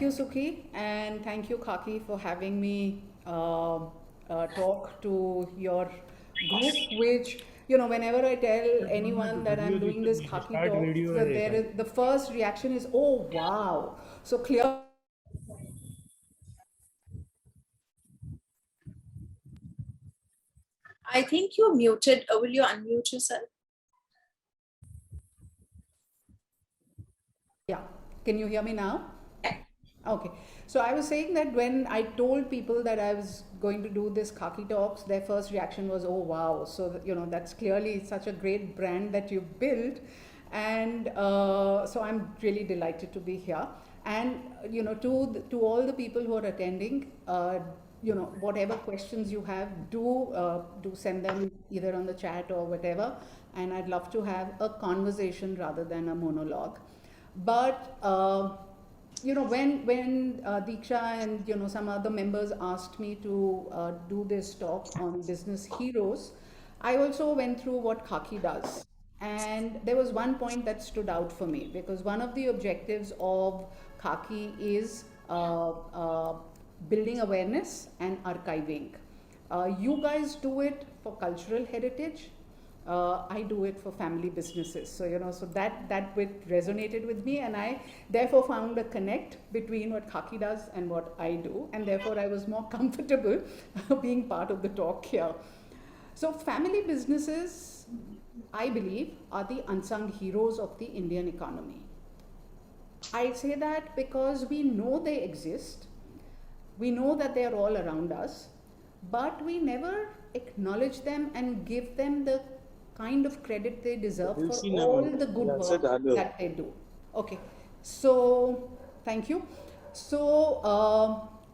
you, Sukhi, and thank you, Khaki, for having me talk to your group. Which, whenever I tell anyone that I'm doing this Khaki talk, the first reaction is, "Oh, wow!" So clear. I think you're muted. Will you unmute yourself? Yeah. Can you hear me now? Okay. So I was saying that when I told people that I was going to do this Khaki Talks, their first reaction was, "Oh, wow." So, that's clearly such a great brand that you built. And so I'm really delighted to be here. And, to all the people who are attending, whatever questions you have, do send them either on the chat or whatever. And I'd love to have a conversation rather than a monologue. But when Diksha and some other members asked me to do this talk on business heroes, I also went through what Khaki does, and there was one point that stood out for me because one of the objectives of Khaki is building awareness and archiving. You guys do it for cultural heritage. I do it for family businesses. So, so that bit resonated with me, and I therefore found a connect between what Khaki does and what I do, and therefore I was more comfortable being part of the talk here. So, family businesses, I believe, are the unsung heroes of the Indian economy. I say that because we know they exist, we know that they are all around us, but we never acknowledge them and give them the kind of credit they deserve for all the good work that they do. Okay, so thank you. So,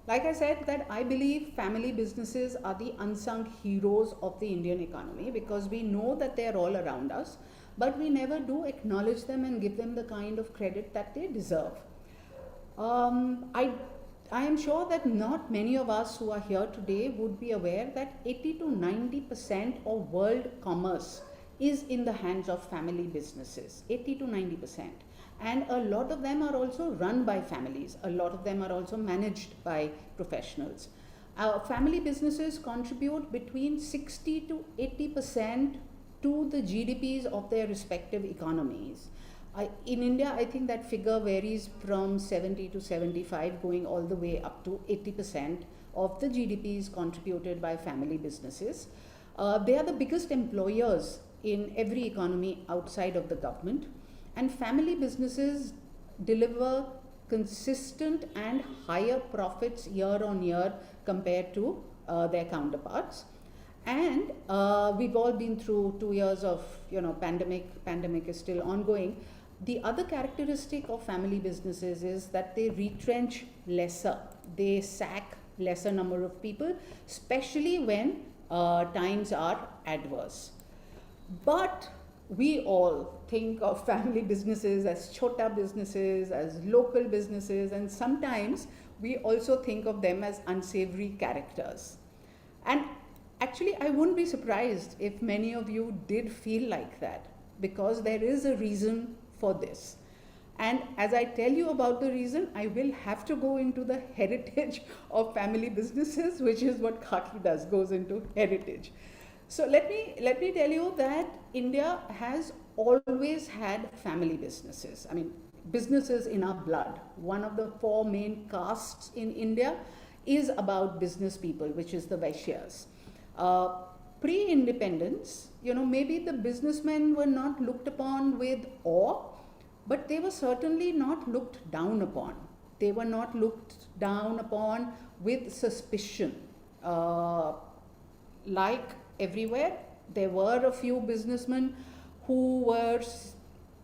like I said, that I believe family businesses are the unsung heroes of the Indian economy because we know that they are all around us, but we never do acknowledge them and give them the kind of credit that they deserve. I am sure that not many of us who are here today would be aware that 80 to 90% of world commerce is in the hands of family businesses. 80 to 90%. And a lot of them are also run by families. A lot of them are also managed by professionals. Family businesses contribute between 60 to 80% to the GDPs of their respective economies. In India, I think that figure varies from 70 to 75, going all the way up to 80% of the GDPs contributed by family businesses. They are the biggest employers in every economy outside of the government, and family businesses deliver consistent and higher profits year on year compared to their counterparts. And we've all been through 2 years of pandemic is still ongoing. The other characteristic of family businesses is that they retrench lesser, they sack lesser number of people, especially when times are adverse. But we all think of family businesses as chota businesses, as local businesses, and sometimes we also think of them as unsavory characters. And actually, I wouldn't be surprised if many of you did feel like that, because there is a reason for this. And as I tell you about the reason, I will have to go into the heritage of family businesses, which is what Khaki does, goes into heritage. So let me tell you that India has always had family businesses. I mean, businesses in our blood. One of the 4 main castes in India is about business people, which is the Vaishyas. Pre-independence, maybe the businessmen were not looked upon with awe, but they were certainly not looked down upon. They were not looked down upon with suspicion. Like everywhere, there were a few businessmen who were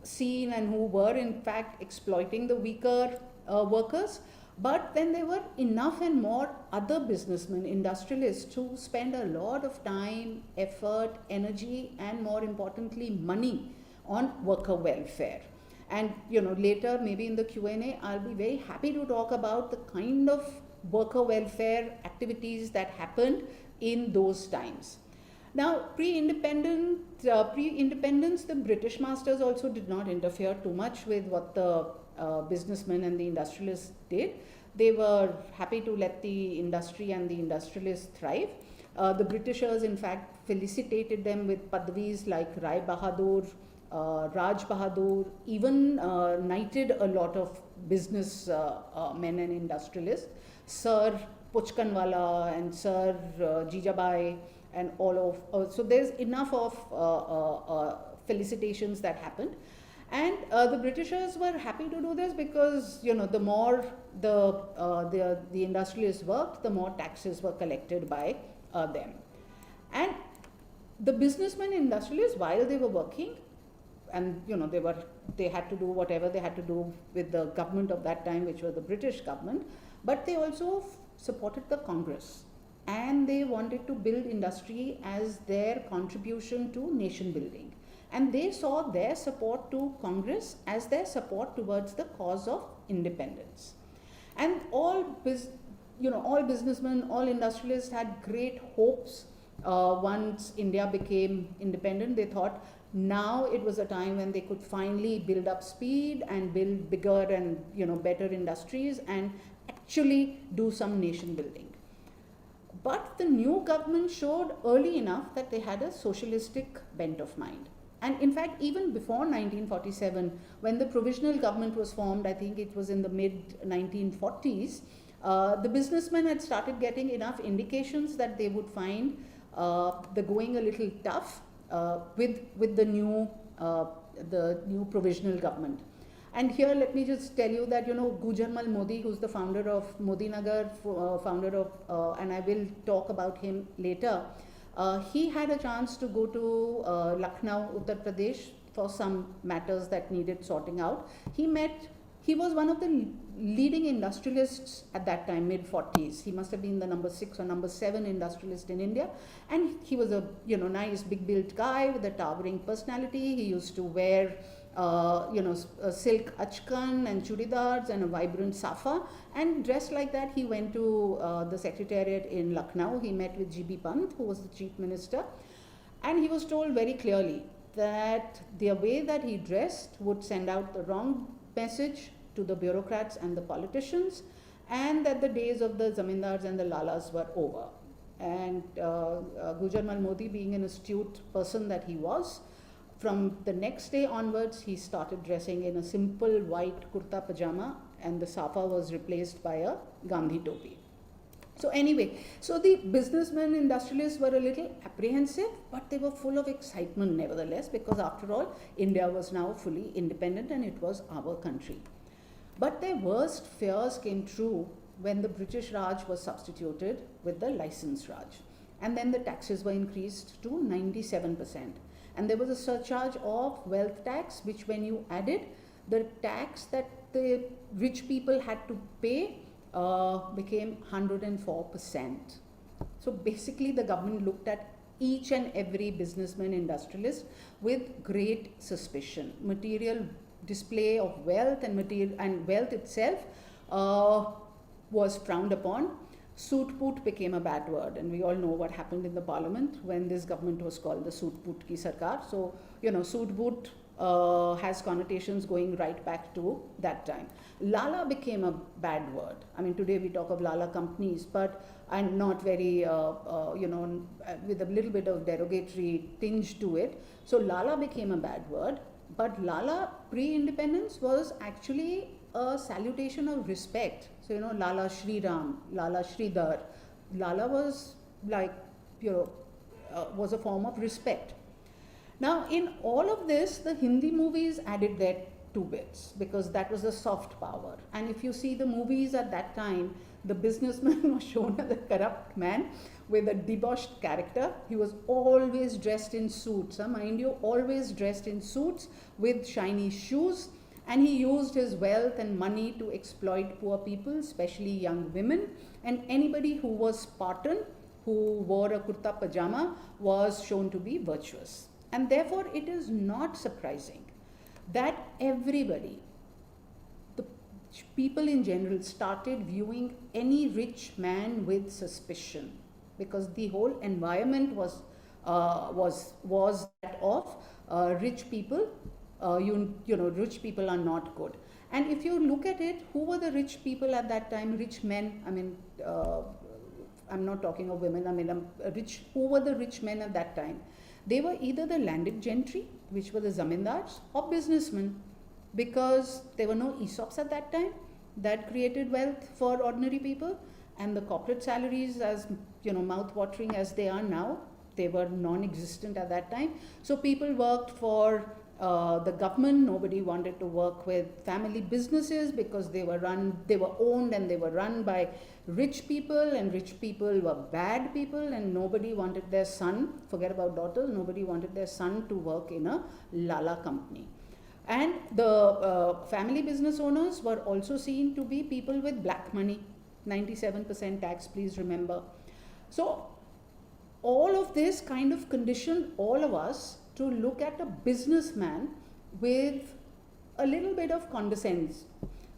seen and who were in fact exploiting the weaker workers. But then there were enough and more other businessmen, industrialists, who spend a lot of time, effort, energy, and more importantly, money on worker welfare. And later, maybe in the Q&A, I'll be very happy to talk about the kind of worker welfare activities that happened in those times. Now, pre-independence, the British masters also did not interfere too much with what the businessmen and the industrialists did. They were happy to let the industry and the industrialists thrive. The Britishers, in fact, felicitated them with padvis like Rai Bahadur, Raj Bahadur, even knighted a lot of business men and industrialists, Sir Puchkanwala and Sir Jijabai, and all of. So there's enough of felicitations that happened. And the Britishers were happy to do this because, the more the industrialists worked, the more taxes were collected by them. And the businessmen and industrialists, while they were working, and they had to do whatever they had to do with the government of that time, which was the British government, but they also supported the Congress, and they wanted to build industry as their contribution to nation building. And they saw their support to Congress as their support towards the cause of independence. And all businessmen, all industrialists had great hopes once India became independent. They thought now it was a time when they could finally build up speed and build bigger and better industries and actually do some nation building. But the new government showed early enough that they had a socialistic bent of mind. And in fact, even before 1947, when the provisional government was formed, I think it was in the mid 1940s, the businessmen had started getting enough indications that they would find the going a little tough with the new provisional government. And here, let me just tell you that Gujarmal Modi, who's the founder of Modi Nagar, and I will talk about him later. He had a chance to go to Lucknow, Uttar Pradesh, for some matters that needed sorting out. He was one of the leading industrialists at that time, mid-40s. He must have been the number 6 or number 7 industrialist in India. And he was a nice, big-built guy with a towering personality. He used to wear silk achkan and chudidars and a vibrant safa, and dressed like that he went to the secretariat in Lucknow. He met with GB Pant, who was the chief minister, and he was told very clearly that the way that he dressed would send out the wrong message to the bureaucrats and the politicians, and that the days of the zamindars and the lalas were over. And Gujarmal Modi, being an astute person that he was, from the next day onwards, he started dressing in a simple white kurta pajama, and the safa was replaced by a Gandhi topi. So anyway, so the businessmen, industrialists were a little apprehensive, but they were full of excitement nevertheless, because after all, India was now fully independent and it was our country. But their worst fears came true when the British Raj was substituted with the license Raj. And then the taxes were increased to 97%. And there was a surcharge of wealth tax, which when you added, the tax that the rich people had to pay became 104%. So basically the government looked at each and every businessman, industrialist with great suspicion. Material display of wealth and wealth itself was frowned upon. Soot poot became a bad word, and we all know what happened in the parliament when this government was called the Soot poot ki sarkar. So, soot poot has connotations going right back to that time. Lala became a bad word. I mean, today we talk of Lala companies, but and not very, with a little bit of derogatory tinge to it. So Lala became a bad word, but Lala pre-independence was actually a salutation of respect. So, Lala Shri Ram, Lala Shridhar. Lala was like, was a form of respect. Now, in all of this, the Hindi movies added their 2 bits, because that was a soft power. And if you see the movies at that time, the businessman was shown as a corrupt man with a debauched character. He was always dressed in suits, mind you, always dressed in suits with shiny shoes. And he used his wealth and money to exploit poor people, especially young women. And anybody who was Spartan, who wore a kurta pajama, was shown to be virtuous. And therefore, it is not surprising that everybody, the people in general, started viewing any rich man with suspicion, because the whole environment was that of rich people. Rich people are not good. And if you look at it, who were the rich people at that time? Rich men. I mean, I'm not talking of women. I mean, who were the rich men at that time? They were either the landed gentry, which were the zamindars, or businessmen, because there were no ESOPs at that time that created wealth for ordinary people, and the corporate salaries, as mouth-watering as they are now, they were non-existent at that time. So people worked for the government. Nobody wanted to work with family businesses because they were owned and they were run by rich people, and rich people were bad people, and nobody wanted their son, forget about daughters, nobody wanted their son to work in a lala company. And the family business owners were also seen to be people with black money, 97% tax, please remember. So all of this kind of conditioned all of us to look at a businessman with a little bit of condescends.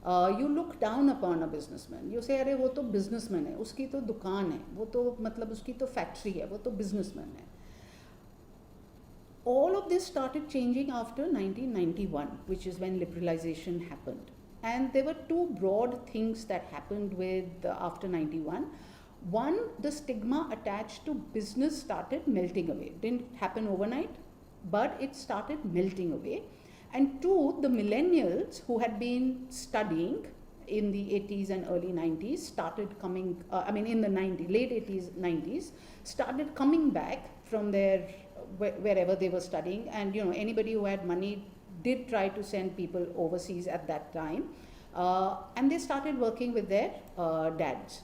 You look down upon a businessman. You say, अरे वो तो businessman है, उसकी तो दुकान है, वो तो मतलब उसकी तो factory है, वो तो businessman है. All of this started changing after 1991, which is when liberalization happened. And there were two broad things that happened with after 91. One, the stigma attached to business started melting away. It didn't happen overnight, but it started melting away. And two, the millennials who had been studying in the 80s and early 90s started coming, in the late 80s, 90s, started coming back from their wherever they were studying. And anybody who had money did try to send people overseas at that time. And they started working with their dads.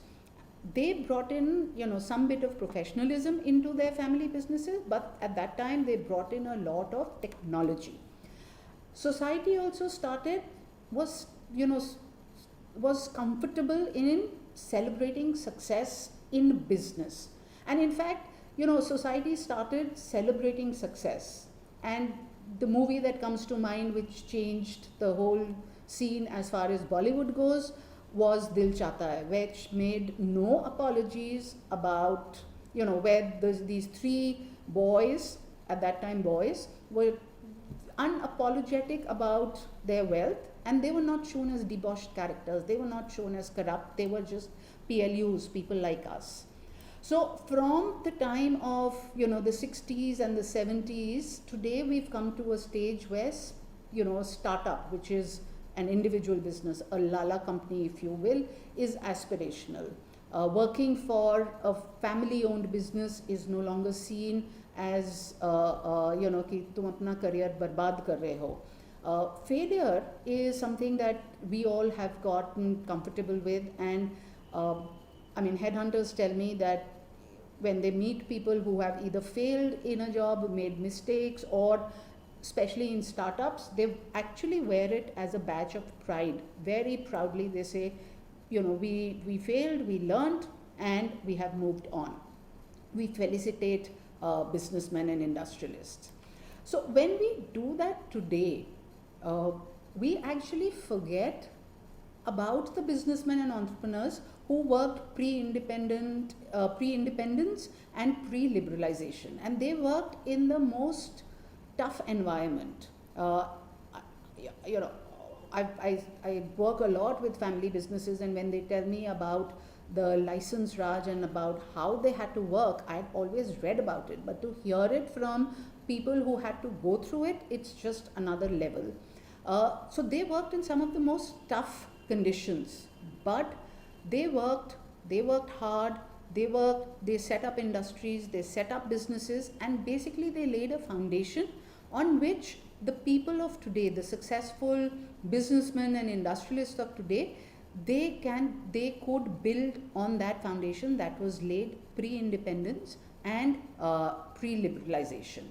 They brought in, some bit of professionalism into their family businesses, but at that time they brought in a lot of technology. Society also was comfortable in celebrating success in business. And in fact, society started celebrating success. And the movie that comes to mind, which changed the whole scene as far as Bollywood goes, was Dil Chahta Hai, which made no apologies about, where these three boys, at that time boys, were unapologetic about their wealth, and they were not shown as debauched characters, they were not shown as corrupt, they were just PLUs, people like us. So from the time of, the 60s and the 70s, today we've come to a stage where, startup, which is an individual business, a lala company if you will, is aspirational. Working for a family-owned business is no longer seen as, कि तुम अपना career बर्बाद कर रहे हो. Failure is something that we all have gotten comfortable with, and headhunters tell me that when they meet people who have either failed in a job, made mistakes, or especially in startups, they actually wear it as a badge of pride. Very proudly they say, we failed, we learned, and we have moved on. We felicitate businessmen and industrialists. So when we do that today, we actually forget about the businessmen and entrepreneurs who worked pre-independence and pre-liberalization, and they worked in the most tough environment. I work a lot with family businesses, and when they tell me about the license Raj and about how they had to work, I'd always read about it, but to hear it from people who had to go through it, it's just another level. So they worked in some of the most tough conditions, but they worked hard, they set up industries, they set up businesses, and basically they laid a foundation on which the people of today, the successful businessmen and industrialists of today, they could build on that foundation that was laid pre-independence and pre-liberalization.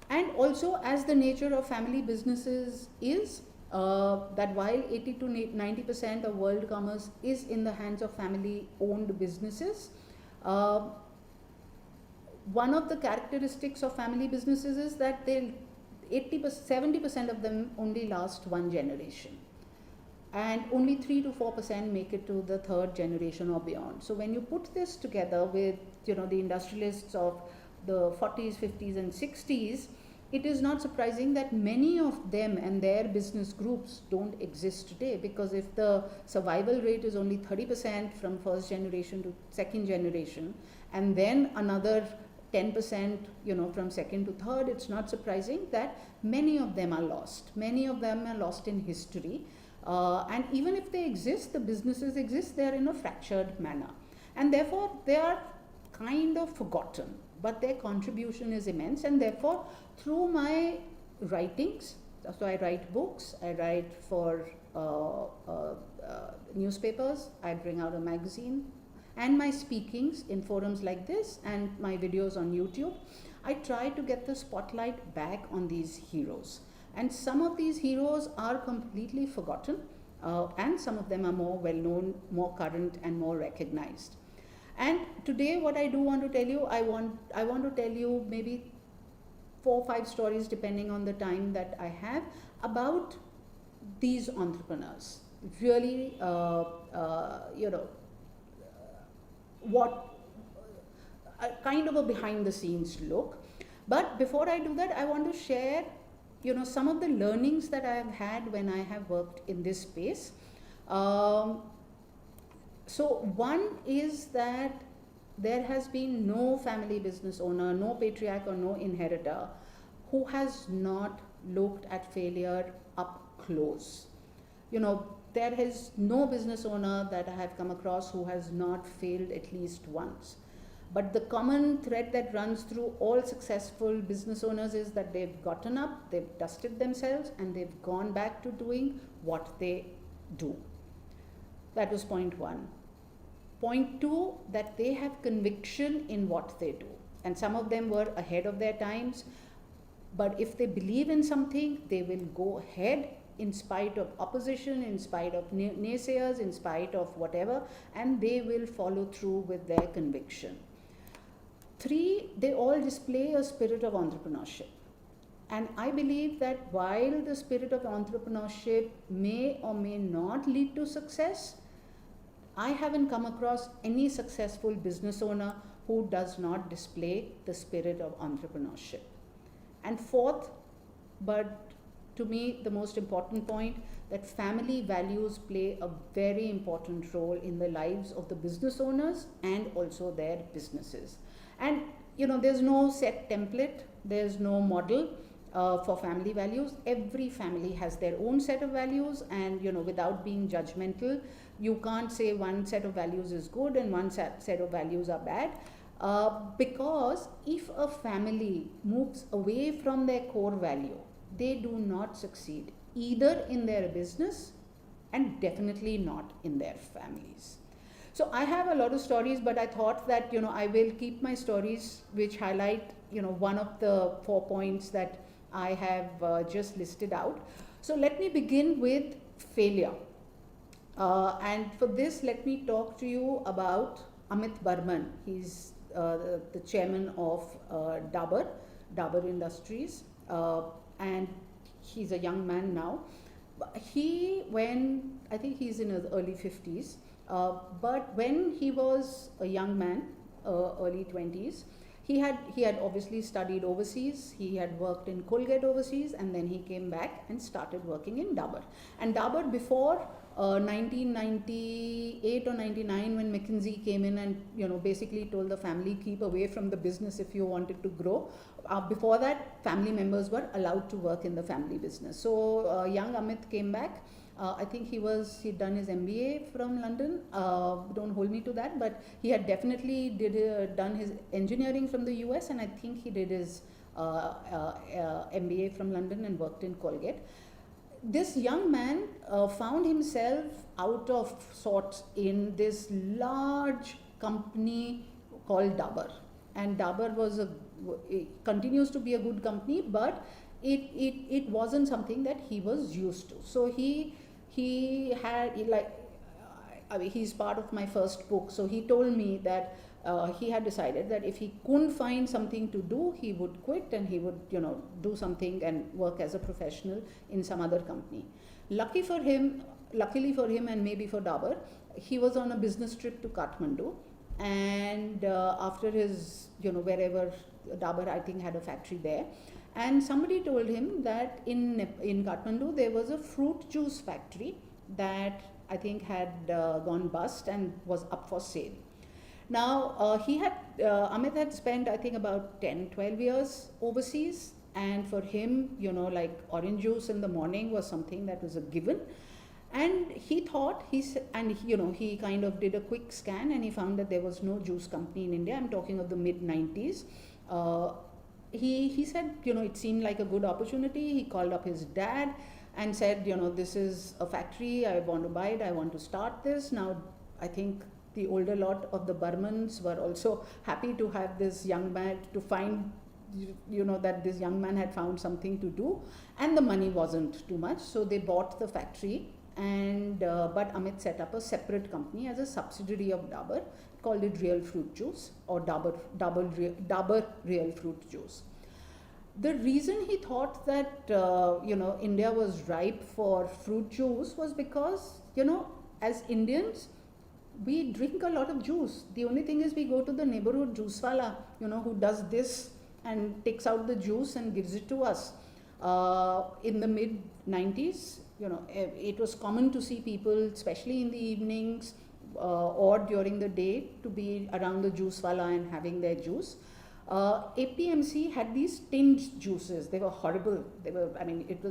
And also, as the nature of family businesses is, that while 80 to 90% of world commerce is in the hands of family-owned businesses, one of the characteristics of family businesses is that 70% of them only last one generation, and only 3 to 4% make it to the third generation or beyond. So when you put this together with the industrialists of the 40s, 50s and 60s, it is not surprising that many of them and their business groups don't exist today, because if the survival rate is only 30% from first generation to second generation, and then another 10%, from second to third, it's not surprising that many of them are lost. Many of them are lost in history. And even if they exist, the businesses exist, they are in a fractured manner. And therefore, they are kind of forgotten, but their contribution is immense. And therefore, through my writings, so I write books, I write for newspapers, I bring out a magazine, and my speakings in forums like this and my videos on YouTube, I try to get the spotlight back on these heroes. And some of these heroes are completely forgotten, and some of them are more well known, more current, and more recognized. And today, what I do want to tell you, I want to tell you maybe 4 or 5 stories, depending on the time that I have, about these entrepreneurs. Really, what kind of a behind the scenes look. But before I do that, I want to share some of the learnings that I have had when I have worked in this space. So one is that there has been no family business owner, no patriarch or no inheritor who has not looked at failure up close. There is no business owner that I have come across who has not failed at least once. But the common thread that runs through all successful business owners is that they've gotten up, they've dusted themselves, and they've gone back to doing what they do. That was point 1. Point 2, that they have conviction in what they do. And some of them were ahead of their times. But if they believe in something, they will go ahead in spite of opposition, in spite of naysayers, in spite of whatever, and they will follow through with their conviction. 3, they all display a spirit of entrepreneurship. And I believe that while the spirit of entrepreneurship may or may not lead to success, I haven't come across any successful business owner who does not display the spirit of entrepreneurship. And 4th, but to me the most important point, that family values play a very important role in the lives of the business owners and also their businesses. And there's no set template, there's no model for family values. Every family has their own set of values, and without being judgmental, you can't say one set of values is good and one set of values are bad. Because if a family moves away from their core value, they do not succeed either in their business and definitely not in their families. So I have a lot of stories, but I thought that I will keep my stories which highlight one of the 4 points that I have just listed out. So let me begin with failure. And for this, let me talk to you about Amit Burman. He's the chairman of Dabur Industries, and he's a young man now. I think he's in his early 50s, but when he was a young man, early 20s, he had obviously studied overseas. He had worked in Colgate overseas, and then he came back and started working in Dabur. And Dabur, before 1998 or 99, when McKinsey came in and basically told the family, keep away from the business if you wanted to grow. Before that, family members were allowed to work in the family business. So young Amit came back. I think he'd done his MBA from London. Don't hold me to that, but he had definitely done his engineering from the US, and I think he did his MBA from London and worked in Colgate. This young man found himself out of sorts in this large company called Dabur, and Dabur continues to be a good company, but it wasn't something that he was used to. So he's part of my first book. So he told me that he had decided that if he couldn't find something to do, he would quit and he would, do something and work as a professional in some other company. Luckily for him, and maybe for Dabur, he was on a business trip to Kathmandu, and after his, wherever Dabur, I think, had a factory there. And somebody told him that in Kathmandu there was a fruit juice factory that I think had gone bust and was up for sale. Now, Amit had spent, I think, about 10, 12 years overseas. And for him, like orange juice in the morning was something that was a given. And he thought, he kind of did a quick scan and he found that there was no juice company in India. I'm talking of the mid 90s. He said, it seemed like a good opportunity. He called up his dad and said, this is a factory, I want to buy it, I want to start this. Now, I think the older lot of the Burmans were also happy to have this young man, to find, that this young man had found something to do, and the money wasn't too much. So they bought the factory, and but Amit set up a separate company as a subsidiary of Dabur, called it Real Fruit Juice, or Dabur Real Fruit Juice. The reason he thought that India was ripe for fruit juice was because as Indians we drink a lot of juice. The only thing is we go to the neighborhood juice wala, who does this and takes out the juice and gives it to us. In the mid 90s, it was common to see people, especially in the evenings or during the day, to be around the juice wala and having their juice. APMC had these tinned juices. They were horrible. It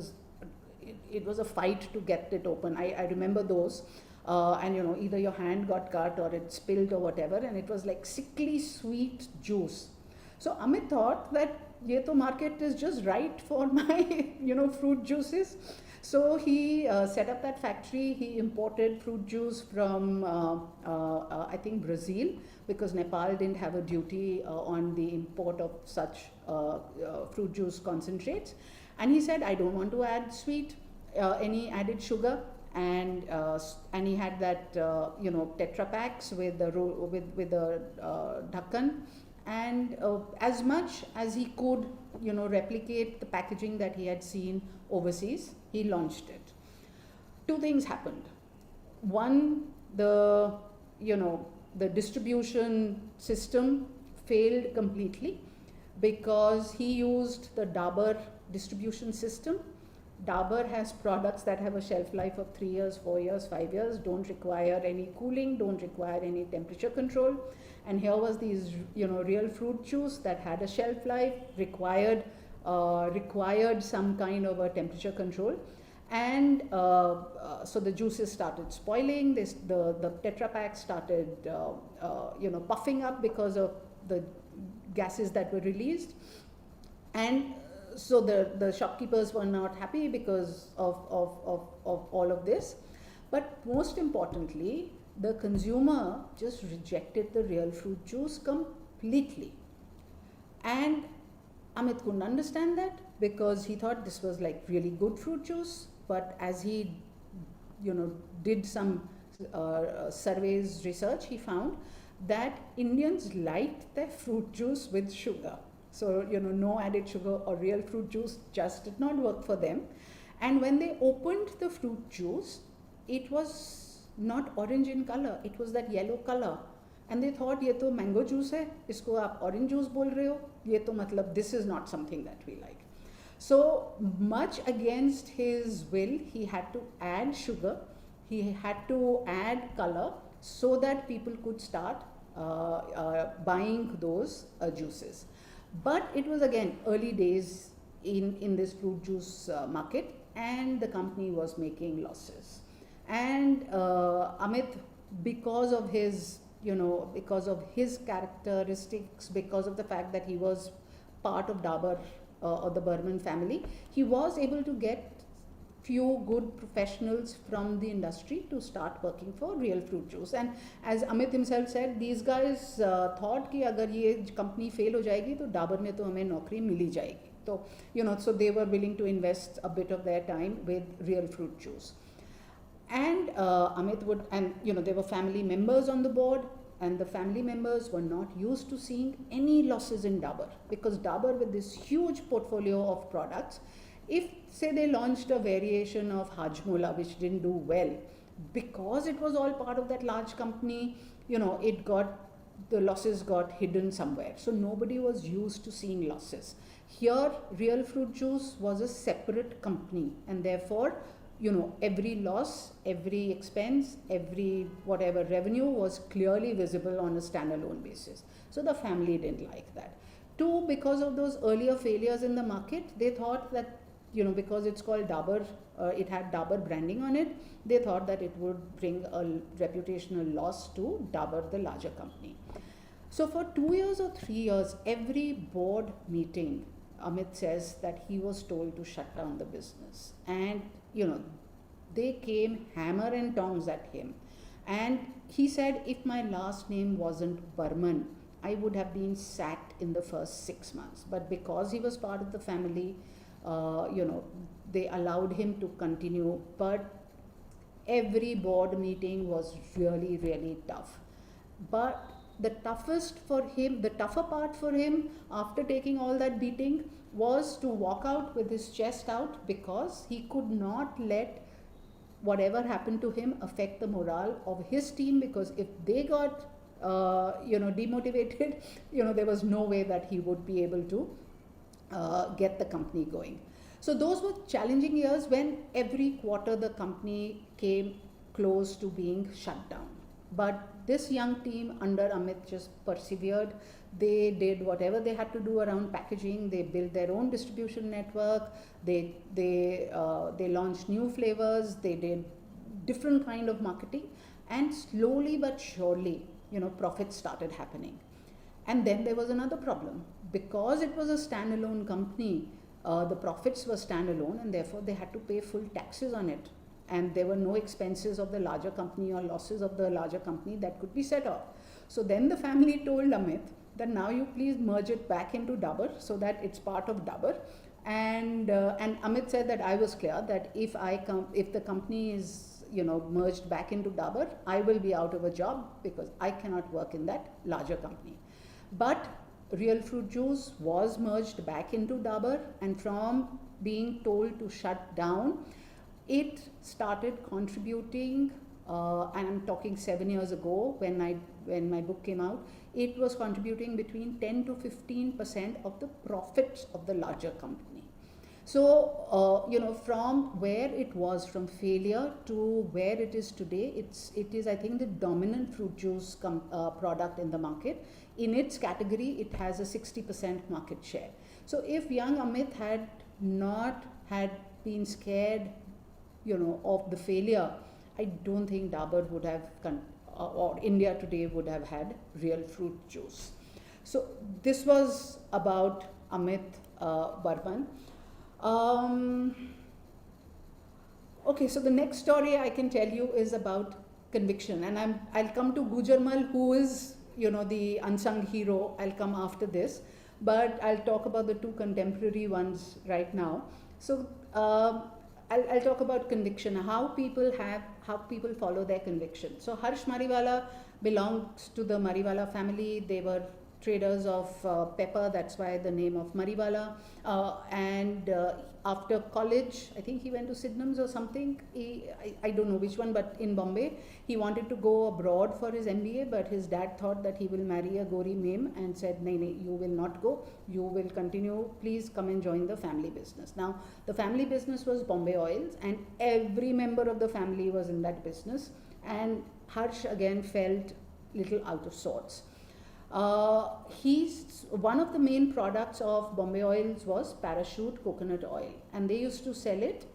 was a fight to get it open. I remember those. And either your hand got cut or it spilled or whatever, and it was like sickly sweet juice. So Amit thought that ye to market is just right for my fruit juices. So he set up that factory. He imported fruit juice from I think Brazil, because Nepal didn't have a duty on the import of such fruit juice concentrates. And he said, I don't want to add any added sugar. And he had that Tetra packs with the dhakkan, and as much as he could replicate the packaging that he had seen overseas, he launched it. Two things happened. One, the distribution system failed completely because he used the Dabur distribution system. Dabur has products that have a shelf life of 3 years, 4 years, 5 years, don't require any cooling, don't require any temperature control. And here was these, real fruit juice that had a shelf life, required some kind of a temperature control. And so the juices started spoiling. The Tetra Pak started, puffing up because of the gases that were released. And so the shopkeepers were not happy because of all of this. But most importantly, the consumer just rejected the real fruit juice completely. And Amit couldn't understand that, because he thought this was like really good fruit juice. But as he did some surveys, research, he found that Indians liked their fruit juice with sugar. So, no added sugar or real fruit juice just did not work for them. And when they opened the fruit juice, it was not orange in color, it was that yellow color. And they thought, ye to mango juice hai, isko aap orange juice bol rahe ho, ye to matlab this is not something that we like. So, much against his will, he had to add sugar, he had to add color so that people could start buying those juices. But it was again early days in this fruit juice market, and the company was making losses. And Amit, because of his characteristics, because of the fact that he was part of Dabur or the Burman family, he was able to get few good professionals from the industry to start working for Real Fruit Juice. And as Amit himself said, these guys thought कि अगर ये company fail हो जाएगी तो Dabur में तो हमें नौकरी मिल ही जाएगी. So so they were willing to invest a bit of their time with Real Fruit Juice. And Amit would, and there were family members on the board, and the family members were not used to seeing any losses in Dabur, because Dabur, with this huge portfolio of products, if say they launched a variation of Hajmola which didn't do well, because it was all part of that large company, it got the losses got hidden somewhere. So nobody was used to seeing losses. Here, Real Fruit Juice was a separate company, and therefore, every loss, every expense, every whatever revenue was clearly visible on a standalone basis. So the family didn't like that. Two, because of those earlier failures in the market, they thought that, because it's called Dabur, it had Dabur branding on it, they thought that it would bring a reputational loss to Dabur, the larger company. So for 2 years or 3 years, every board meeting, Amit says that he was told to shut down the business. And, they came hammer and tongs at him. And he said, if my last name wasn't Burman, I would have been sacked in the first 6 months. But because he was part of the family, they allowed him to continue. But every board meeting was really, really tough. But the tougher part for him after taking all that beating was to walk out with his chest out, because he could not let whatever happened to him affect the morale of his team, because if they got demotivated, there was no way that he would be able to get the company going. So those were challenging years when every quarter the company came close to being shut down. But this young team under Amit just persevered. They did whatever they had to do around packaging. They built their own distribution network. They launched new flavors. They did different kind of marketing, and slowly but surely, profits started happening. And then there was another problem, because it was a standalone company. The profits were standalone, and therefore they had to pay full taxes on it. And there were no expenses of the larger company or losses of the larger company that could be set off. So then the family told Amit that now you please merge it back into Dabur so that it's part of Dabur. And Amit said that I was clear that if the company is merged back into Dabur, I will be out of a job, because I cannot work in that larger company. But Real Fruit Juice was merged back into Dabur, and from being told to shut down, it started contributing, and I'm talking 7 years ago when my book came out, it was contributing between 10 to 15% of the profits of the larger company. So, from where it was, from failure to where it is today, it is I think the dominant fruit juice product in the market. In its category, it has a 60% market share. So if young Amit had not had been scared, of the failure, I don't think Dabur would have, or India today would have had Real Fruit Juice. So this was about Amit Burman. Okay, so the next story I can tell you is about conviction, and I'll come to Gujarmal, who is the unsung hero. I'll come after this, but I'll talk about the two contemporary ones right now. So I'll talk about conviction, how people follow their conviction. So Harsh Mariwala belongs to the Mariwala family. They were traders of pepper, that's why the name of Mariwala. And after college, I think he went to Sydenham's or something. I don't know which one, but in Bombay, he wanted to go abroad for his MBA, but his dad thought that he will marry a Gori meme and said, "Nay, you will not go. You will continue. Please come and join the family business." Now, the family business was Bombay Oils, and every member of the family was in that business. And Harsh again felt little out of sorts. One of the main products of Bombay Oils was Parachute coconut oil, and they used to sell it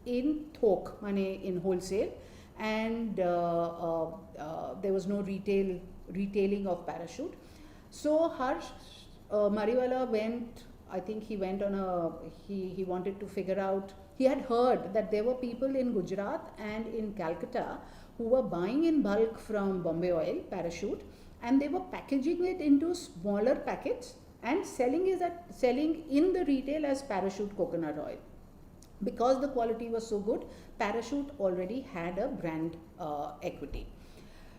in thok, in wholesale, and there was no retailing of Parachute. So Harsh Mariwala went. I think he went on he wanted to figure out. He had heard that there were people in Gujarat and in Calcutta who were buying in bulk from Bombay Oil Parachute, and they were packaging it into smaller packets and selling in the retail as Parachute coconut oil. Because the quality was so good, Parachute already had a brand equity.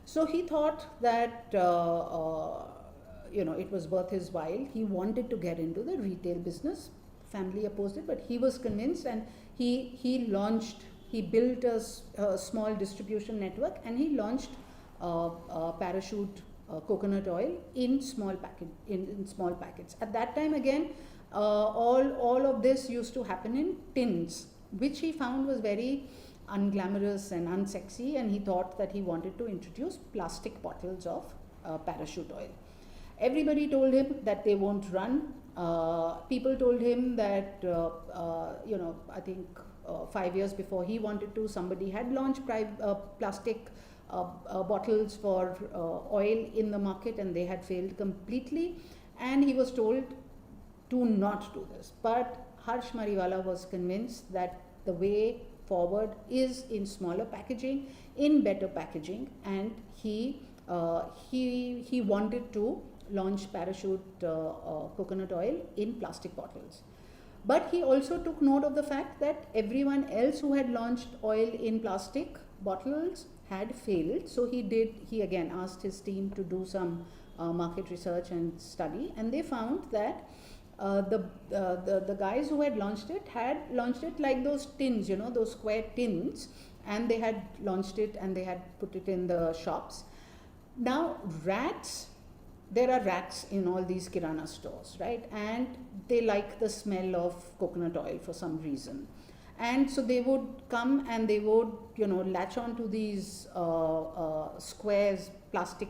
So he thought that it was worth his while. He wanted to get into the retail business. Family opposed it, but he was convinced, and he built a small distribution network, and he launched Parachute coconut oil in small packets. At that time, again, all of this used to happen in tins, which he found was very unglamorous and unsexy, and he thought that he wanted to introduce plastic bottles of parachute oil. Everybody told him that they won't run. People told him that, I think 5 years before he wanted to, somebody had launched plastic bottles for oil in the market, and they had failed completely. And he was told to not do this. But Harsh Mariwala was convinced that the way forward is in smaller packaging, in better packaging, and he wanted to launch parachute coconut oil in plastic bottles. But he also took note of the fact that everyone else who had launched oil in plastic bottles had failed. So he again asked his team to do some market research and study, and they found that the guys who had launched it like those tins, those square tins, and they had launched it and they had put it in the shops. Now, there are rats in all these kirana stores, right? And they like the smell of coconut oil for some reason. And so they would come and they would, latch on to these squares, plastic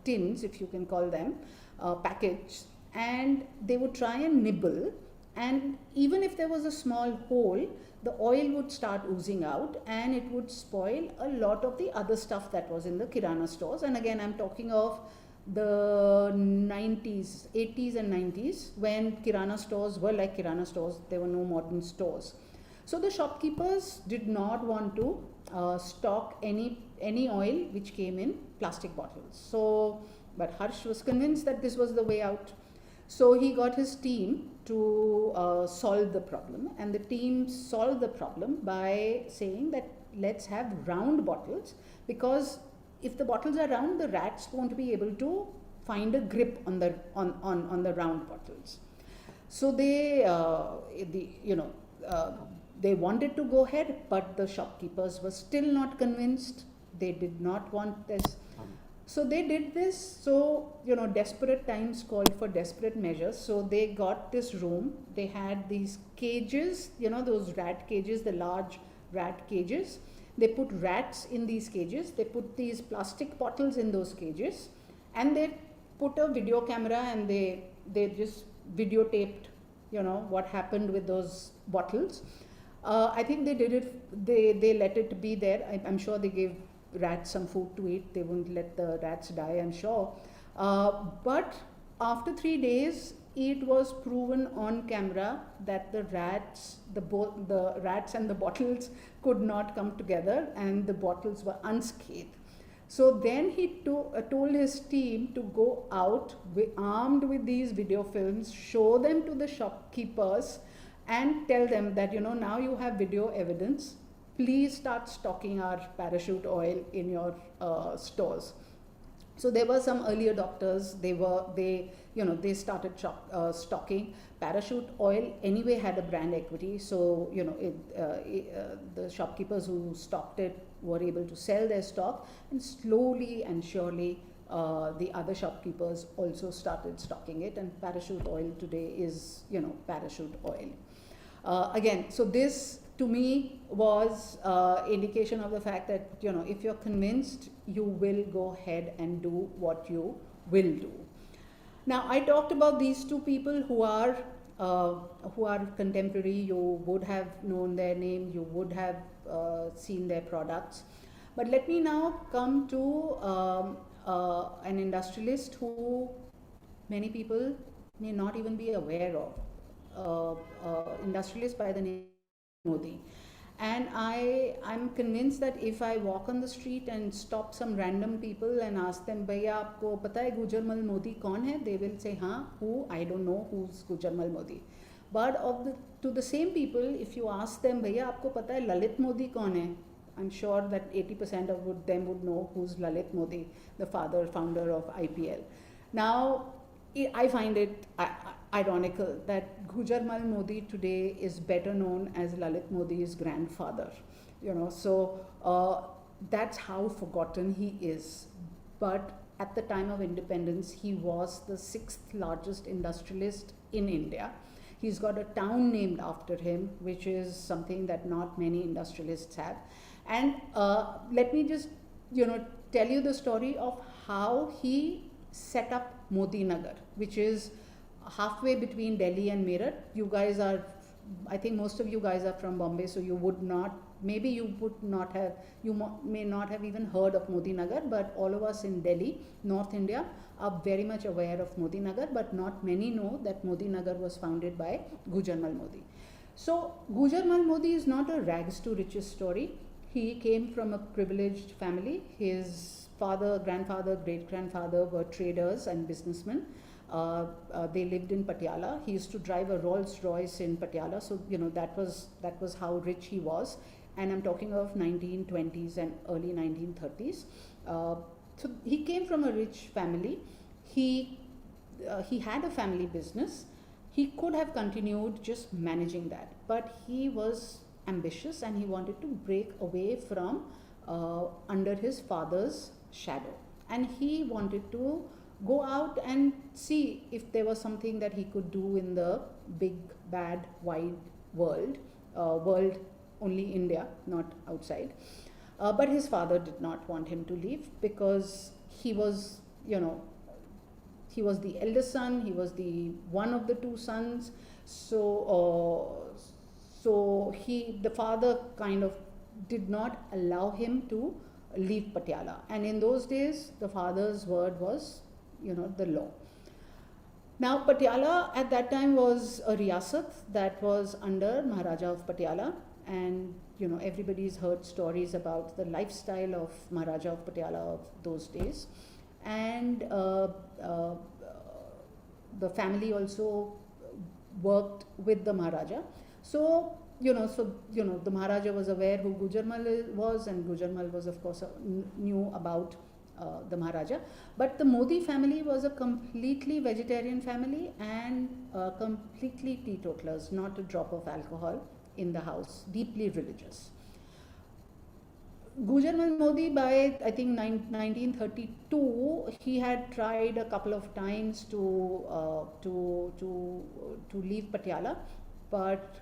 tins, if you can call them, packets, and they would try and nibble. And even if there was a small hole, the oil would start oozing out, and it would spoil a lot of the other stuff that was in the kirana stores. And again, I'm talking of the 90s, 80s and 90s, when kirana stores were like kirana stores. There were no modern stores. So the shopkeepers did not want to stock any oil which came in plastic bottles. So, but Harsh was convinced that this was the way out. So he got his team to solve the problem, and the team solved the problem by saying that let's have round bottles, because if the bottles are round, the rats won't be able to find a grip on the round bottles. So they wanted to go ahead, but the shopkeepers were still not convinced. They did not want this. So they did this. So, desperate times called for desperate measures. So they got this room. They had these cages, those rat cages, the large rat cages. They put rats in these cages. They put these plastic bottles in those cages, and they put a video camera and they just videotaped, what happened with those bottles. I think they did it. They let it be there. I'm sure they gave rats some food to eat. They wouldn't let the rats die, I'm sure. But after 3 days, it was proven on camera that the rats and the bottles could not come together, and the bottles were unscathed. So then he told his team to go out armed with these video films, show them to the shopkeepers, and tell them that, now you have video evidence. Please start stocking our parachute oil in your stores. So there were some early adopters. They started stocking. Parachute oil anyway had a brand equity, so the shopkeepers who stocked it were able to sell their stock, and slowly and surely the other shopkeepers also started stocking it, and parachute oil today is parachute oil. Again, so this to me was indication of the fact that if you're convinced, you will go ahead and do what you will do. Now, I talked about these two people who are contemporary. You would have known their name, you would have seen their products. But let me now come to an industrialist who many people may not even be aware of. Industrialist by the name Modi. And I'm convinced that if I walk on the street and stop some random people and ask them, Bhaiya, aapko pata hai Gujarmal Modi kaun hai? They will say, who? I don't know who's Gujarmal Modi. But to the same people, if you ask them, Bhaiya, aapko pata hai Lalit Modi kaun hai? I'm sure that 80% of them would know who's Lalit Modi, the founder of IPL. Now, I find it ironical that Gujarmal Modi today is better known as Lalit Modi's grandfather. So that's how forgotten he is. But at the time of independence, he was the 6th largest industrialist in India. He's got a town named after him, which is something that not many industrialists have. And let me just, tell you the story of how he set up Modi Nagar, which is halfway between Delhi and Meerut. You guys are, I think most of you guys are from Bombay, so you would not, maybe you would not have, may not have even heard of Modi Nagar, but all of us in Delhi, North India, are very much aware of Modi Nagar, but not many know that Modi Nagar was founded by Gujarmal Modi. So Gujarmal Modi is not a rags to riches story. He came from a privileged family. His father, grandfather, great-grandfather were traders and businessmen. They lived in Patiala. He used to drive a Rolls Royce in Patiala, so that was how rich he was. And I'm talking of 1920s and early 1930s. So he came from a rich family. He had a family business. He could have continued just managing that, but he was ambitious and he wanted to break away from under his father's shadow, and he wanted to go out and see if there was something that he could do in the big bad wide world only India, not outside. But his father did not want him to leave because he was he was the eldest son, he was the one of the two sons, so the father kind of did not allow him to leave Patiala. And in those days, the father's word was, the law. Now, Patiala at that time was a riyasat that was under Maharaja of Patiala, and everybody's heard stories about the lifestyle of Maharaja of Patiala of those days. And the family also worked with the Maharaja. So, the Maharaja was aware who Gujarmal was, and Gujarmal was, of course, knew about the Maharaja. But the Modi family was a completely vegetarian family and completely teetotalers, not a drop of alcohol in the house, deeply religious. Gujarmal Modi, by I think 1932, he had tried a couple of times to leave Patiala, but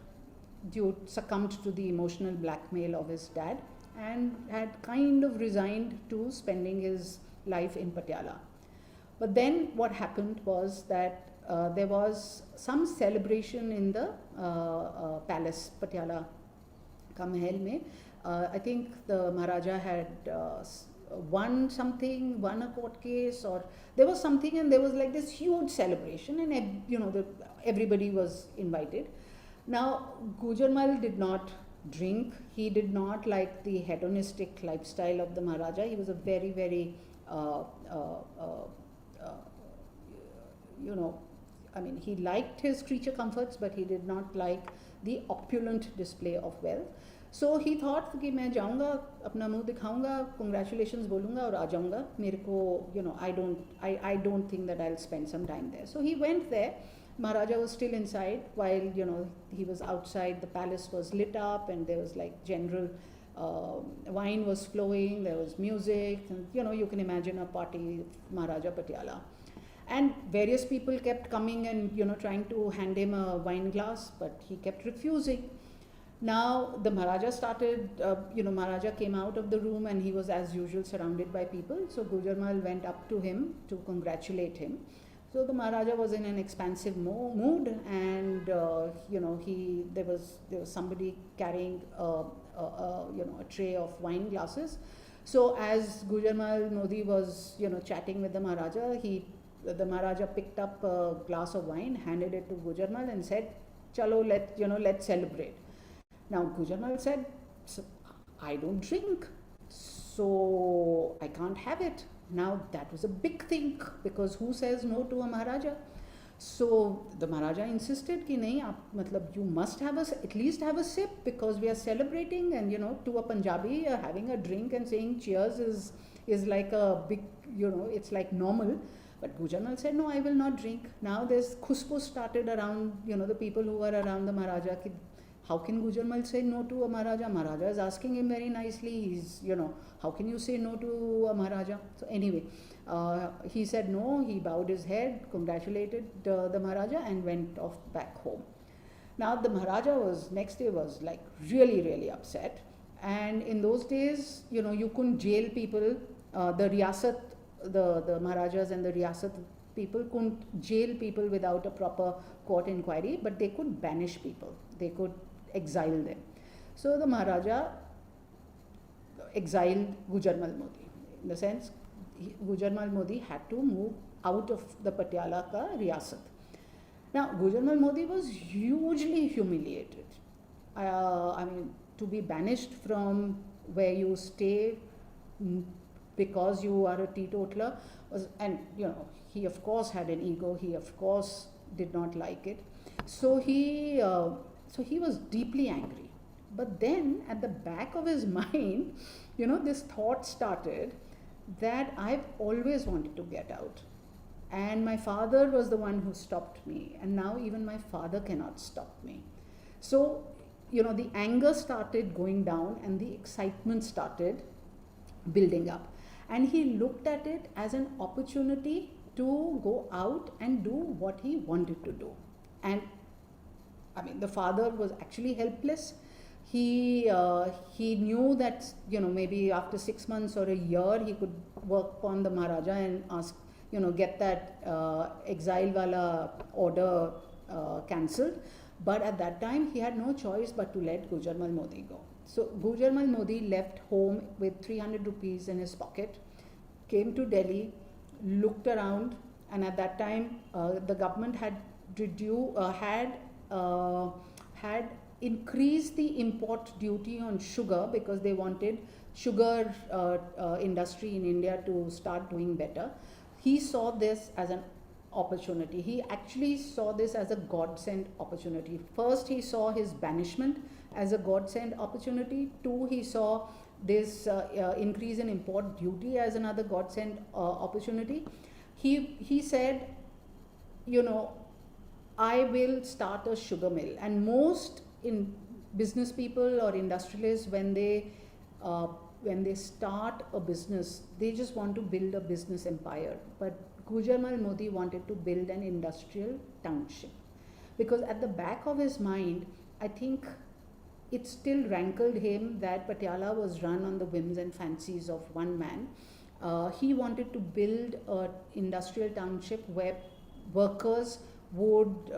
succumbed to the emotional blackmail of his dad and had kind of resigned to spending his life in Patiala. But then what happened was that there was some celebration in the palace, Patiala ka Mahal mein. I think the Maharaja had won a court case, or there was something, and there was like this huge celebration, and everybody was invited. Now, Gujarmal did not drink. He did not like the hedonistic lifestyle of the Maharaja. He was a very, very, he liked his creature comforts, but he did not like the opulent display of wealth. So he thought कि मैं जाऊँगा, अपना मुँह दिखाऊँगा, congratulations बोलूँगा और आ जाऊँगा. मेरे को, I don't think that I'll spend some time there. So he went there. Maharaja was still inside while, he was outside. The palace was lit up and there was like general wine was flowing, there was music, and you can imagine a party, Maharaja Patiala. And various people kept coming and, trying to hand him a wine glass, but he kept refusing. Now the Maharaja started, Maharaja came out of the room and he was as usual surrounded by people. So Gujarmal went up to him to congratulate him. So the Maharaja was in an expansive mood, and there was somebody carrying a tray of wine glasses. So as Gujarmal Modi was chatting with the Maharaja, the Maharaja picked up a glass of wine, handed it to Gujarmal, and said, "Chalo, let's celebrate." Now Gujarmal said, "I don't drink, so I can't have it." Now that was a big thing, because who says no to a Maharaja? So the Maharaja insisted कि नहीं, आप you must have at least have a sip, because we are celebrating, and to a Punjabi having a drink and saying cheers is like a big, it's like normal. But Gujarmal said, "No, I will not drink." Now there's khusbus started around, the people who were around the Maharaja कि how can Gujarmal say no to a Maharaja? Maharaja is asking him very nicely. He's, how can you say no to a Maharaja? So anyway, he said no. He bowed his head, congratulated the Maharaja, and went off back home. Now the Maharaja next day was like really, really upset. And in those days, you couldn't jail people. The Riyasat, the Maharajas and the Riyasat people couldn't jail people without a proper court inquiry, but they could banish people. They could exile them. So the Maharaja exiled Gujarmal Modi. In the sense, Gujarmal Modi had to move out of the Patiala ka Riyasat. Now, Gujarmal Modi was hugely humiliated. To be banished from where you stay because you are a teetotaler and he of course had an ego. He of course did not like it. So he was deeply angry. But then at the back of his mind, this thought started that I've always wanted to get out. And my father was the one who stopped me. And now even my father cannot stop me. So, the anger started going down and the excitement started building up. And he looked at it as an opportunity to go out and do what he wanted to do. And the father was actually helpless. He knew that, maybe after 6 months or a year, he could work on the Maharaja and ask, get that exile wala order cancelled. But at that time, he had no choice but to let Gujarmal Modi go. So Gujarmal Modi left home with 300 rupees in his pocket, came to Delhi, looked around, and at that time, the government had increased the import duty on sugar because they wanted sugar industry in India to start doing better. He saw this as an opportunity. He actually saw this as a godsend opportunity. First, he saw his banishment as a godsend opportunity. Two, he saw this increase in import duty as another godsend opportunity. He said, I will start a sugar mill. And most in business people or industrialists, when they start a business, they just want to build a business empire. But Gujarmal Modi wanted to build an industrial township. Because at the back of his mind, I think it still rankled him that Patiala was run on the whims and fancies of one man. He wanted to build an industrial township where workers would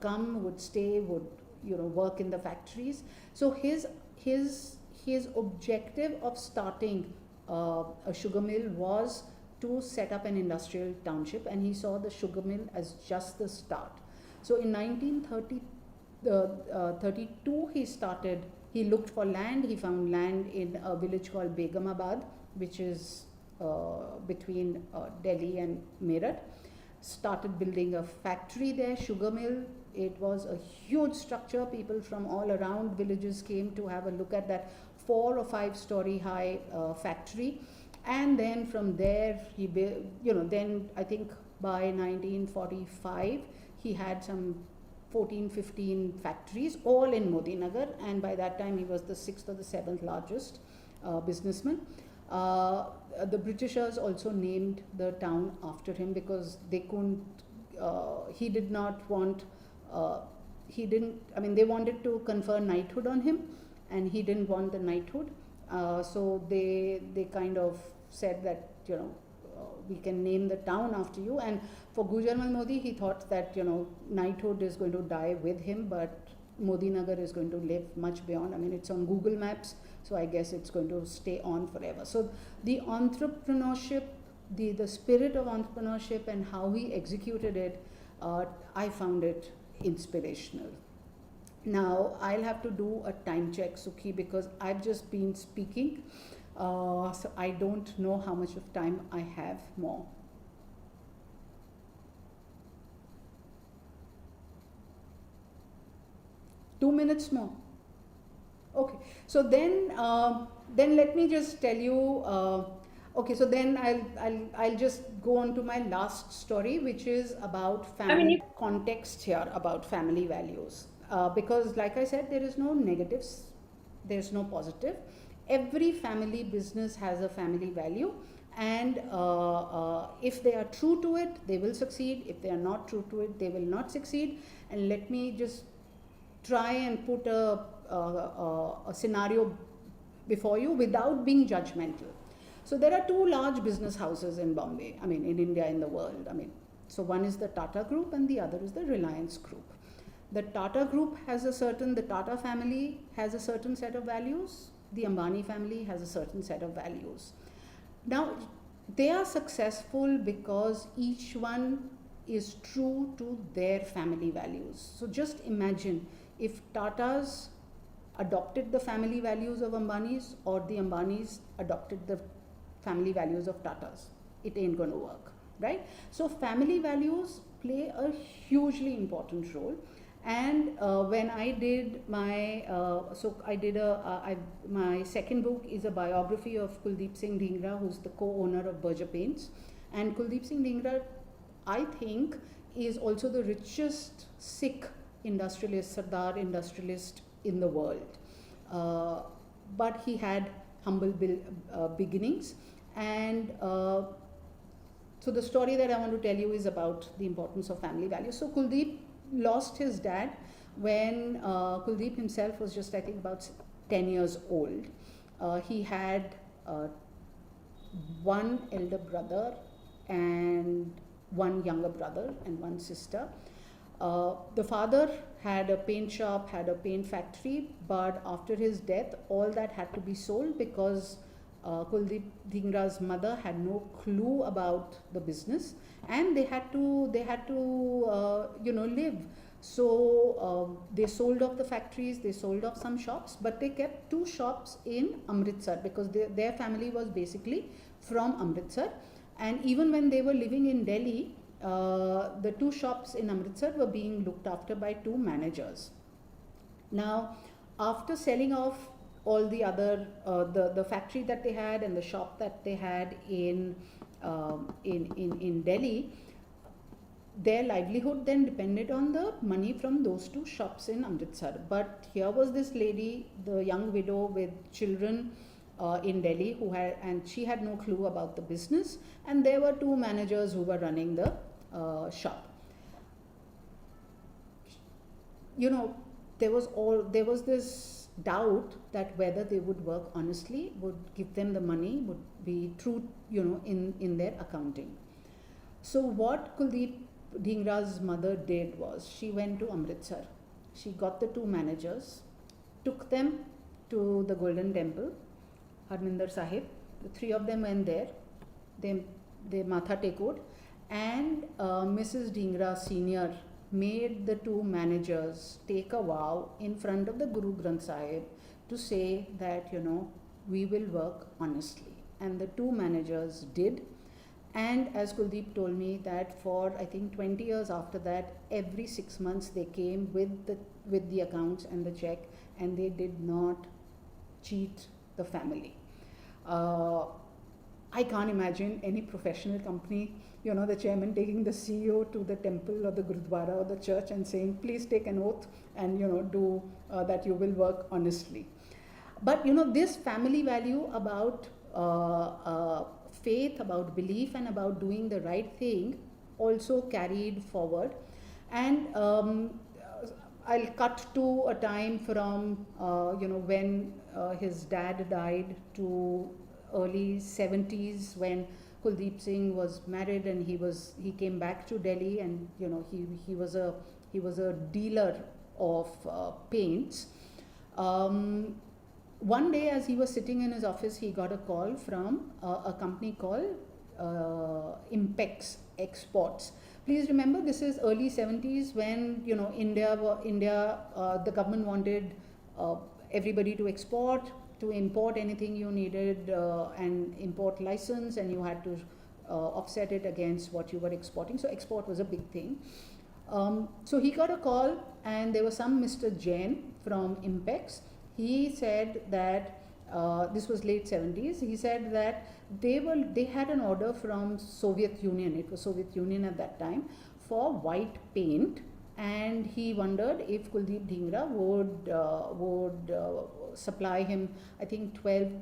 come, would stay, would work in the factories. So his objective of starting a sugar mill was to set up an industrial township, and he saw the sugar mill as just the start. So in 1932 he looked for land. He found land in a village called Begamabad, which is between Delhi and Meerut. Started building a factory there, sugar mill. It was a huge structure. People from all around villages came to have a look at that 4 or 5 story high factory. And then from there, then I think by 1945, he had some 14, 15 factories, all in Modinagar. And by that time, he was the 6th or the 7th largest businessman. The Britishers also named the town after him because they couldn't, he did not want, they wanted to confer knighthood on him, and he didn't want the knighthood. So they kind of said that, we can name the town after you. And for Gujarmal Modi, he thought that, knighthood is going to die with him, but Modinagar is going to live much beyond. It's on Google Maps, so I guess it's going to stay on forever. So the entrepreneurship, the spirit of entrepreneurship and how he executed it, I found it inspirational. Now, I'll have to do a time check, Sukhi, because I've just been speaking. So I don't know how much of time I have more. Two minutes more. Okay. So then let me just tell you. Okay. So then I'll just go on to my last story, which is about family context here, about family values. because like I said, there is no negatives, there's no positive. Every family business has a family value, and if they are true to it, they will succeed. If they are not true to it, they will not succeed. And let me just try and put a scenario before you without being judgmental. So there are two large business houses in Bombay, I mean in India, in the world. I mean, so one is the Tata Group and the other is the Reliance Group. The Tata Group has the Tata family has a certain set of values, the Ambani family has a certain set of values. Now, they are successful because each one is true to their family values. So just imagine if Tatas adopted the family values of Ambanis or the Ambanis adopted the family values of Tatas. It ain't going to work, right? So family values play a hugely important role. And when I did my, my second book is a biography of Kuldeep Singh Dhingra, who's the co-owner of Berger Paints. And Kuldeep Singh Dhingra, I think, is also the richest Sikh industrialist, Sardar industrialist in the world. But he had humble beginnings. And so the story that I want to tell you is about the importance of family values. So Kuldeep lost his dad when Kuldeep himself was just, I think, about 10 years old. He had one elder brother and one younger brother and one sister. The father had a paint shop, had a paint factory, but after his death, all that had to be sold because Kuldeep Dhingra's mother had no clue about the business, and they had to live. So they sold off the factories, they sold off some shops, but they kept two shops in Amritsar because their family was basically from Amritsar. And even when they were living in Delhi, the two shops in Amritsar were being looked after by two managers. Now, after selling off all the other, the factory that they had and the shop that they had in Delhi, their livelihood then depended on the money from those two shops in Amritsar. But here was this lady, the young widow with children in Delhi, and she had no clue about the business, and there were two managers who were running the shop. There was this doubt that whether they would work honestly, would give them the money, would be true, in their accounting. So what Kuldeep Dhingra's mother did was she went to Amritsar. She got the two managers, took them to the Golden Temple, Harminder Sahib. The three of them went there. They matha tekod, and Mrs. Dhingra Senior made the two managers take a vow in front of the Guru Granth Sahib to say that, we will work honestly. And the two managers did. And as Kuldeep told me that for, I think, 20 years after that, every 6 months they came with the accounts and the check, and they did not cheat the family. I can't imagine any professional company, the chairman taking the CEO to the temple or the Gurudwara or the church and saying, please take an oath and, do that you will work honestly. But, this family value about faith, about belief, and about doing the right thing also carried forward. And I'll cut to a time from, when his dad died to early 70s when Kuldeep Singh was married, and he came back to Delhi, and he was a dealer of paints. One day, as he was sitting in his office, he got a call from a company called Impex Exports. Please remember, this is early 70s when India, the government wanted everybody to export. To import anything you needed an import license, and you had to offset it against what you were exporting. So export was a big thing. So he got a call, and there was some Mr. Jain from Impex. He said that this was late 70s. He said that they had an order from Soviet Union. It was Soviet Union at that time for white paint and he wondered if Kuldeep Dhingra would supply him, I think, 12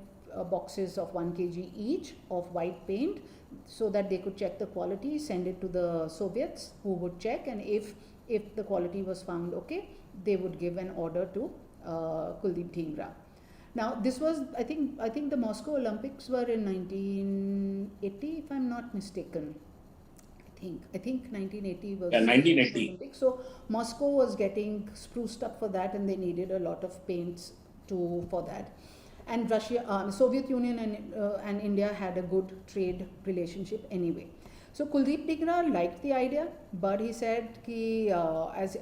boxes of 1 kg each of white paint, so that they could check the quality, send it to the Soviets, who would check, and if the quality was found okay, they would give an order to Kuldeep Dhingra. Now this was, I think the Moscow Olympics were in 1980, if I'm not mistaken. I think 1980 was 1980. Olympics. So Moscow was getting spruced up for that, and they needed a lot of paints for that. And Soviet Union and India had a good trade relationship anyway. So Kuldeep Dhingra liked the idea, but he said कि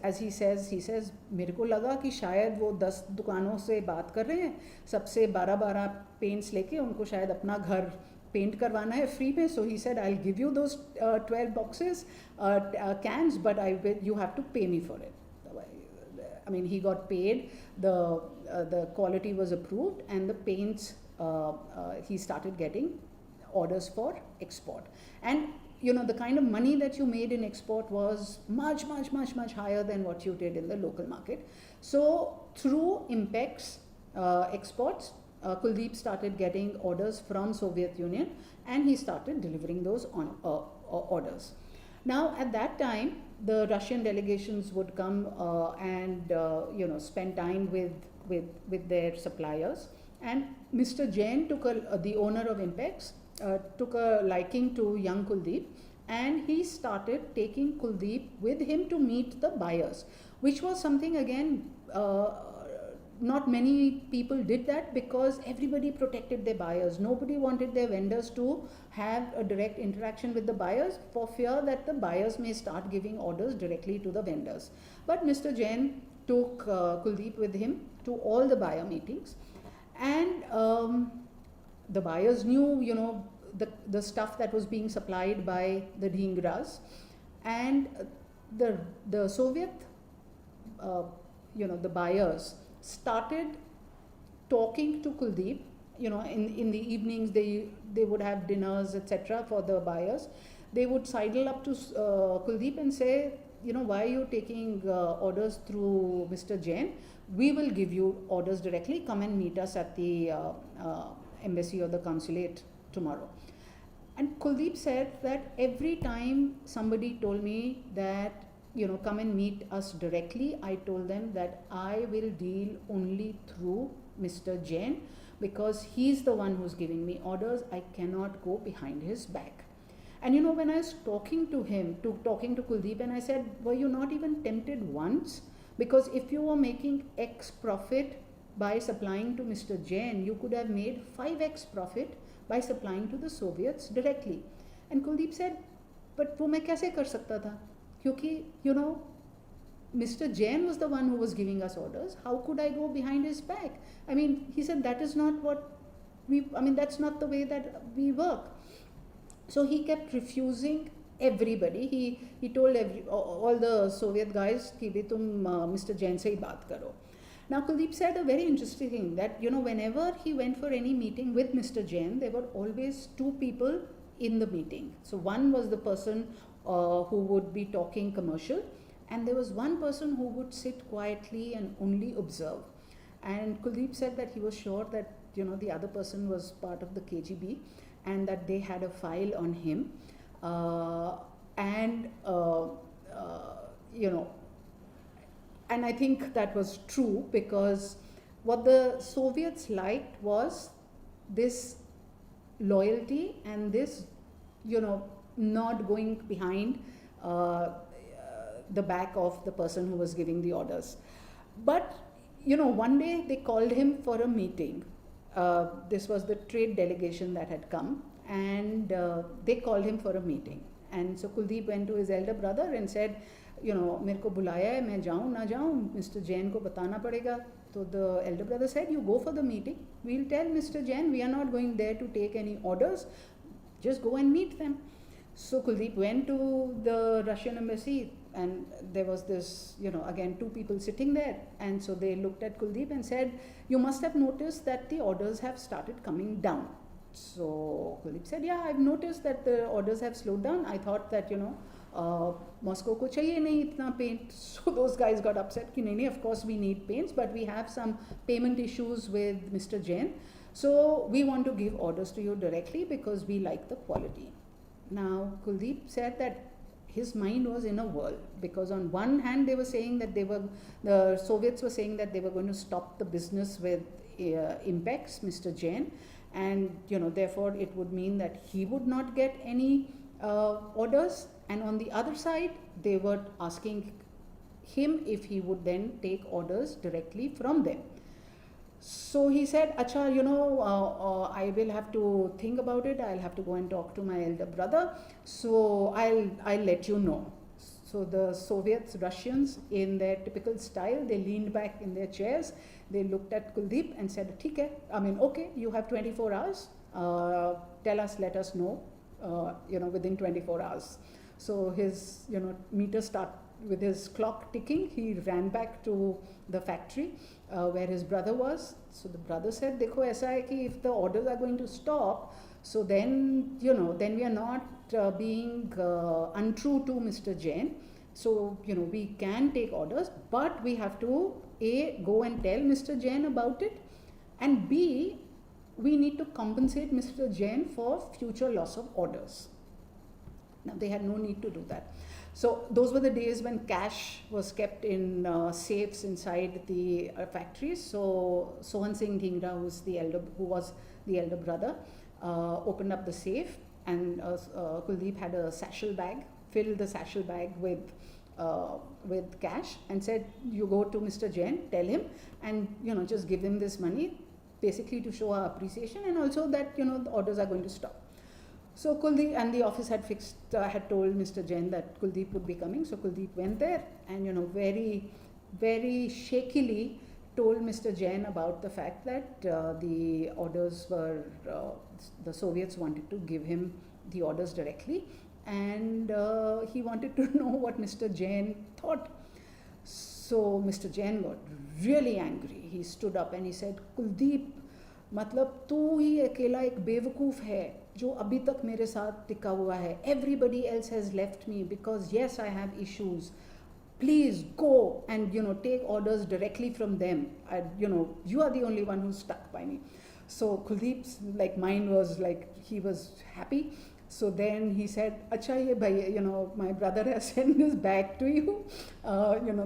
as he says मेरे को लगा कि शायद वो 10 दुकानों से बात कर रहे हैं, सबसे 12 पेंट्स लेके उनको शायद अपना घर पेंट करवाना है फ्री में. So he said, I'll give you those 12 boxes, cans, but you have to pay me for it. I mean, he got paid, the quality was approved, and the paints, he started getting orders for export. And you know, the kind of money that you made in export was much higher than what you did in the local market. So through Impex exports, Kuldeep started getting orders from Soviet Union, and he started delivering those orders. Now at that time, the Russian delegations would come and spend time with their suppliers, and Mr. Jain the owner of Impex, took a liking to young Kuldeep, and he started taking Kuldeep with him to meet the buyers, which was something, again, not many people did that, because everybody protected their buyers. Nobody wanted their vendors to have a direct interaction with the buyers, for fear that the buyers may start giving orders directly to the vendors. But Mr. Jain took Kuldeep with him to all the buyer meetings, and the buyers knew, the stuff that was being supplied by the Dhingras, and the Soviet, the buyers started talking to Kuldeep. In the evenings they would have dinners, etc. for the buyers. They would sidle up to Kuldeep and say, why are you taking orders through Mr. Jain? We will give you orders directly. Come and meet us at the embassy or the consulate tomorrow. And Kuldeep said that every time somebody told me that, come and meet us directly, I told them that I will deal only through Mr. Jain, because he's the one who's giving me orders. I cannot go behind his back. And when I was talking to Kuldeep, and I said, were you not even tempted once? Because if you were making X profit by supplying to Mr. Jain, you could have made 5x profit by supplying to the Soviets directly. And Kuldeep said, but वो मैं कैसे कर सकता था? क्योंकि Mr. Jain was the one who was giving us orders. How could I go behind his back? I mean, he said, that is not that's not the way that we work. So he kept refusing everybody. He told all the Soviet guys कि भी तुम Mr. Jain से ही बात करो. Now Kuldeep said a very interesting thing, that whenever he went for any meeting with Mr. Jain, there were always two people in the meeting. So one was the person who would be talking commercial, and there was one person who would sit quietly and only observe. And Kuldeep said that he was sure that the other person was part of the KGB, and that they had a file on him, and I think that was true, because what the Soviets liked was this loyalty and this, not going behind the back of the person who was giving the orders. But, one day they called him for a meeting. This was the trade delegation that had come, and they called him for a meeting. And so Kuldeep went to his elder brother and said, मेरे को बुलाया है, मैं जाऊँ ना जाऊँ, Mr. Jain को बताना पड़ेगा. So the elder brother said, you go for the meeting. We'll tell Mr. Jain we are not going there to take any orders. Just go and meet them. So Kuldeep went to the Russian embassy, and there was this, again, two people sitting there. And so they looked at Kuldeep and said, you must have noticed that the orders have started coming down. So Kuldeep said, yeah, I've noticed that the orders have slowed down. I thought that, Moscow ko chahiye nahi itna paint. So those guys got upset ki nahi nahi, of course we need paints, but we have some payment issues with Mr. Jain. So we want to give orders to you directly because we like the quality. Now Kuldeep said that his mind was in a whirl, because on one hand they were saying that the Soviets were saying that they were going to stop the business with Impex, Mr. Jain, and therefore it would mean that he would not get any orders, and on the other side they were asking him if he would then take orders directly from them. So he said, Acha, I will have to think about it. I'll have to go and talk to my elder brother. So I'll let you know. So the Soviets, Russians, in their typical style, they leaned back in their chairs. They looked at Kuldeep and said, "Theek hai. I mean, okay, you have 24 hours. Tell us, let us know, within 24 hours." So his, meter started with his clock ticking. He ran back to the factory where his brother was. So the brother said, "Dekho, aisa hai ki if the orders are going to stop, so then then we are not being untrue to Mr. Jain. So we can take orders, but we have to A, go and tell Mr. Jain about it, and B, we need to compensate Mr. Jain for future loss of orders." Now they had no need to do that. So those were the days when cash was kept in safes inside the factories. So Sohan Singh Dhingra, who was the elder brother, opened up the safe, and Kuldeep had a satchel bag, filled the satchel bag with cash, and said, "You go to Mr. Jain, tell him, and just give him this money, basically to show our appreciation, and also that the orders are going to stop." So Kuldeep and the office had told Mr. Jain that Kuldeep would be coming. So Kuldeep went there and very, very shakily told Mr. Jain about the fact that the orders were the Soviets wanted to give him the orders directly, and he wanted to know what Mr. Jain thought. So Mr. Jain got really angry. He stood up and he said, "Kuldeep, मतलब तू ही अकेला एक बेवकूफ़ है जो अभी तक मेरे साथ टिका हुआ है. Everybody else has left me because yes, I have issues. Please go and take orders directly from them. You are the only one who's stuck by me." So Kuldeep's mind was he was happy. So then he said, "Acha ye bhai, my brother has sent this bag to you.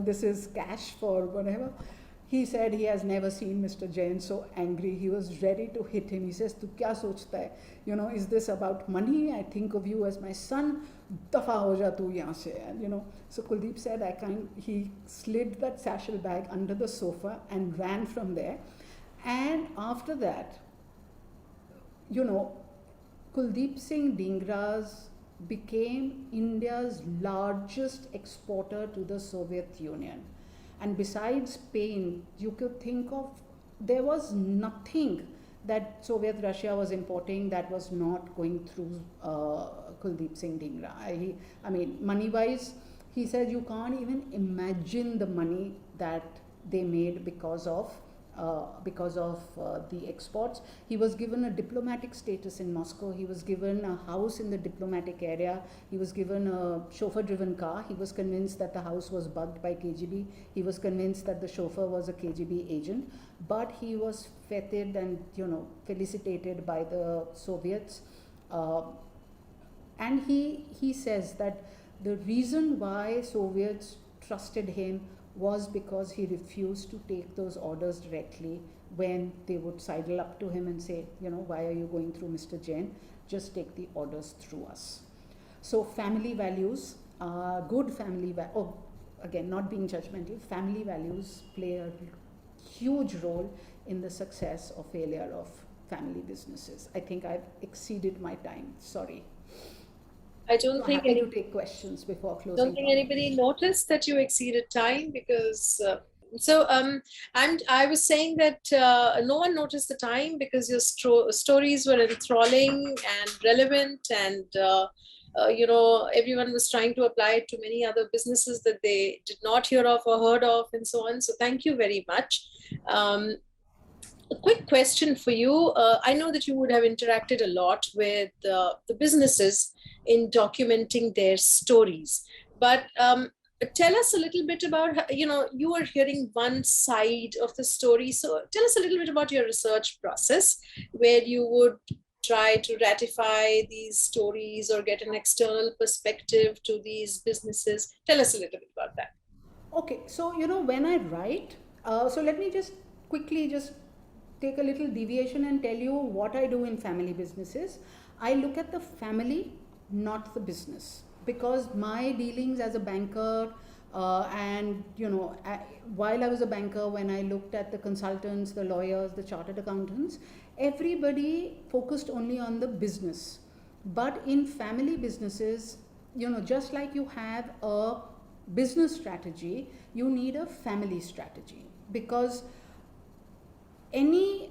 This is cash for whatever." He said he has never seen Mr. Jain so angry. He was ready to hit him. He says, "Tu kya sochta hai? Is this about money? I think of you as my son. Dafa ho ja tu yahan se." And so Kuldeep said, he slid that satchel bag under the sofa and ran from there. And after that, Kuldeep Singh Dhingra's became India's largest exporter to the Soviet Union. And besides paint, you could think of, there was nothing that Soviet Russia was importing that was not going through Kuldeep Singh Dhingra. I mean, money-wise, he said you can't even imagine the money that they made because of the exports. He was given a diplomatic status in Moscow. He was given a house in the diplomatic area. He was given a chauffeur-driven car. He was convinced that the house was bugged by KGB. He was convinced that the chauffeur was a KGB agent. But he was feted and felicitated by the Soviets. And he says that the reason why Soviets trusted him was because he refused to take those orders directly when they would sidle up to him and say, "Why are you going through Mr. Jain? Just take the orders through us." So family values, good family values, again, not being judgmental, family values play a huge role in the success or failure of family businesses. I think I've exceeded my time. Sorry. I don't think happy to take questions before closing. Don't think anybody noticed that you exceeded time because I was saying that no one noticed the time because your stories were enthralling and relevant, and everyone was trying to apply it to many other businesses that they did not hear of or heard of, and so on. So thank you very much. A quick question for you. I know that you would have interacted a lot with the businesses in documenting their stories, but tell us a little bit about, you are hearing one side of the story. So tell us a little bit about your research process, where you would try to ratify these stories or get an external perspective to these businesses. Tell us a little bit about that. Okay, so when I write, so let me just quickly just take a little deviation and tell you what I do in family businesses. I look at the family, not the business, because my dealings as a banker, and while I was a banker, when I looked at the consultants, the lawyers, the chartered accountants, everybody focused only on the business. But in family businesses, just like you have a business strategy, you need a family strategy, because any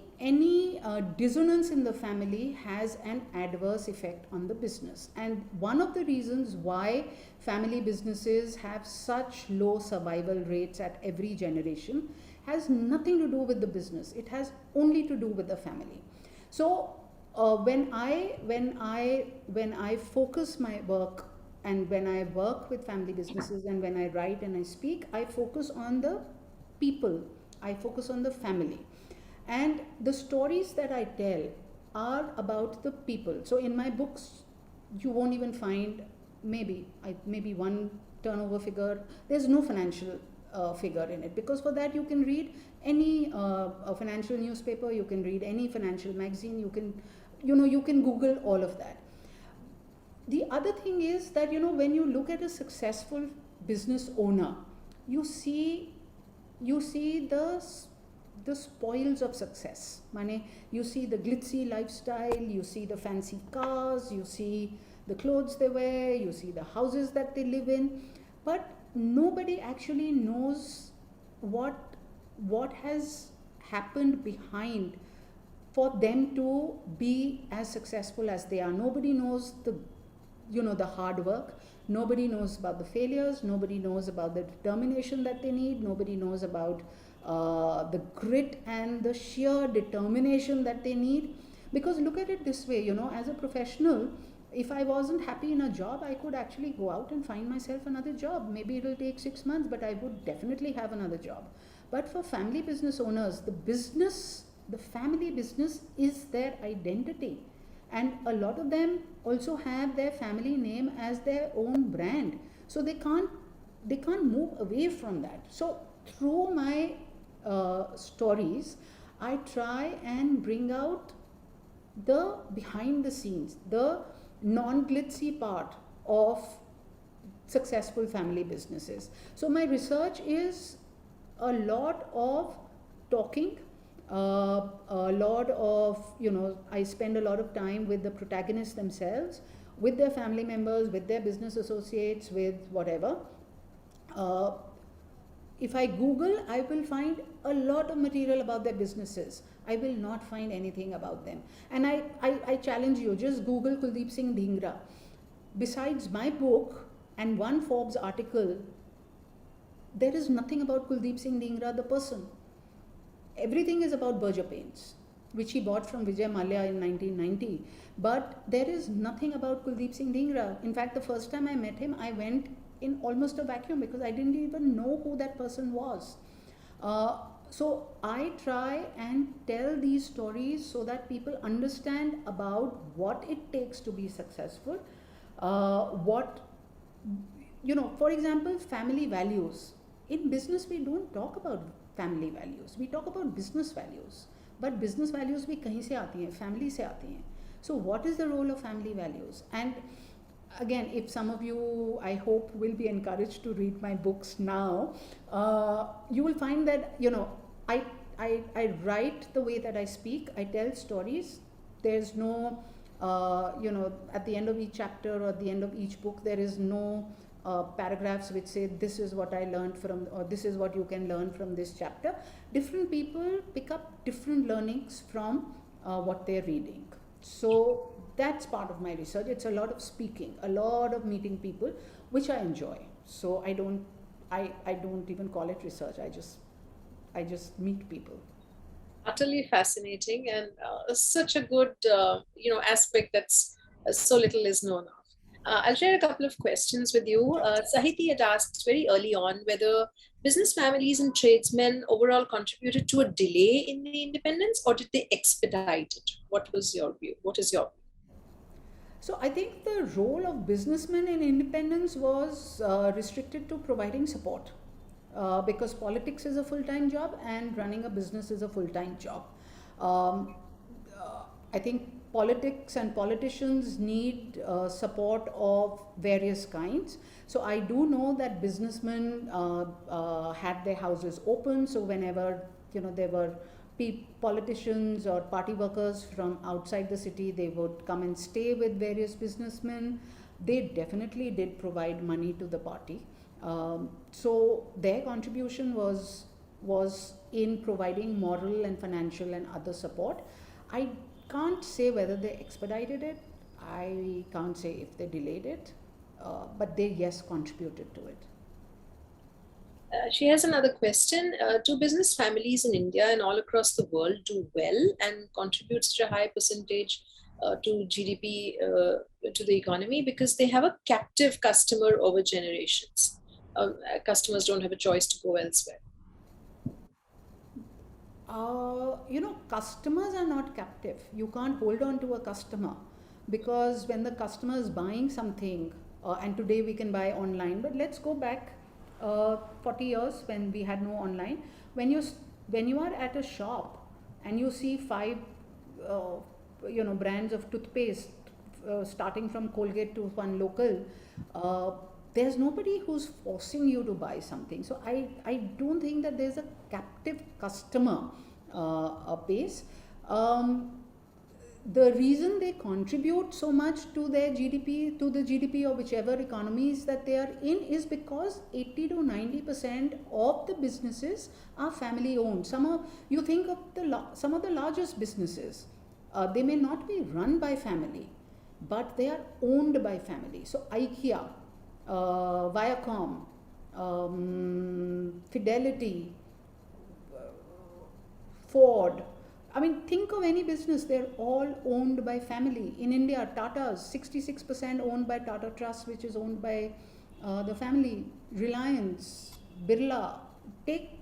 dissonance in the family has an adverse effect on the business. And one of the reasons why family businesses have such low survival rates at every generation has nothing to do with the business. It has only to do with the family. So when I focus my work, and when I work with family businesses, and when I write and I speak, I focus on the people, I focus on the family. And the stories that I tell are about the people. So in my books, you won't even find maybe one turnover figure. There's no financial figure in it, because for that you can read any financial newspaper, you can read any financial magazine, you can Google all of that. The other thing is that when you look at a successful business owner, you see the spoils of success. You see the glitzy lifestyle, you see the fancy cars, you see the clothes they wear, you see the houses that they live in, but nobody actually knows what has happened behind for them to be as successful as they are. Nobody knows the hard work. Nobody knows about the failures. Nobody knows about the determination that they need. Nobody knows about the grit and the sheer determination that they need. Because look at it this way, as a professional, if I wasn't happy in a job, I could actually go out and find myself another job. Maybe it'll take 6 months, but I would definitely have another job. But for family business owners, the family business is their identity. And a lot of them also have their family name as their own brand. So they can't move away from that. So through my stories, I try and bring out the behind the scenes, the non-glitzy part of successful family businesses. So my research is a lot of talking, a lot of, I spend a lot of time with the protagonists themselves, with their family members, with their business associates, with whatever. If I Google, I will find a lot of material about their businesses. I will not find anything about them. And I challenge you, just Google Kuldeep Singh Dhingra. Besides my book and one Forbes article, there is nothing about Kuldeep Singh Dhingra, the person. Everything is about Berger Paints, which he bought from Vijay Mallya in 1990. But there is nothing about Kuldeep Singh Dhingra. In fact, the first time I met him, I went in almost a vacuum, because I didn't even know who that person was. So I try and tell these stories so that people understand about what it takes to be successful. For example, family values. In business, we don't talk about family values. We talk about business values. But business values भी कहीं से आती हैं, family से आती हैं. So what is the role of family values? And again, if some of you, I hope, will be encouraged to read my books now, you will find that, I write the way that I speak. I tell stories. There's no, at the end of each chapter or at the end of each book, there is no paragraphs which say this is what I learned from, or this is what you can learn from this chapter. Different people pick up different learnings from what they're reading. So that's part of my research. It's a lot of speaking, a lot of meeting people, which I enjoy. So I don't even call it research. I just meet people. Utterly fascinating, and such a good aspect that's so little is known of. I'll share a couple of questions with you. Sahiti had asked very early on whether business families and tradesmen overall contributed to a delay in the independence, or did they expedite it? What was your view? What is your So I think the role of businessmen in independence was restricted to providing support, because politics is a full-time job and running a business is a full-time job. Um, I think politics and politicians need support of various kinds. So I do know that businessmen had their houses open. So whenever there were politicians or party workers from outside the city, they would come and stay with various businessmen. They definitely did provide money to the party. So their contribution was in providing moral and financial and other support. I can't say whether they expedited it. I can't say if they delayed it, but they, yes, contributed to it. She has another question. Do business families in India and all across the world do well and contribute such a high percentage to GDP, to the economy, because they have a captive customer over generations? Customers don't have a choice to go elsewhere. Customers are not captive. You can't hold on to a customer, because when the customer is buying something, and today we can buy online, but let's go back 40 years when we had no online. When you are at a shop and you see five brands of toothpaste, starting from Colgate to one local, there's nobody who's forcing you to buy something. So I don't think that there's a captive customer base. The reason they contribute so much to their GDP, to the GDP of whichever economies that they are in, is because 80 to 90% of the businesses are family owned. You think of some of the largest businesses, they may not be run by family, but they are owned by family. So IKEA, Viacom, Fidelity, Ford. I mean, think of any business, they're all owned by family. In India, Tata's 66% owned by Tata Trust, which is owned by the family. Reliance, Birla, take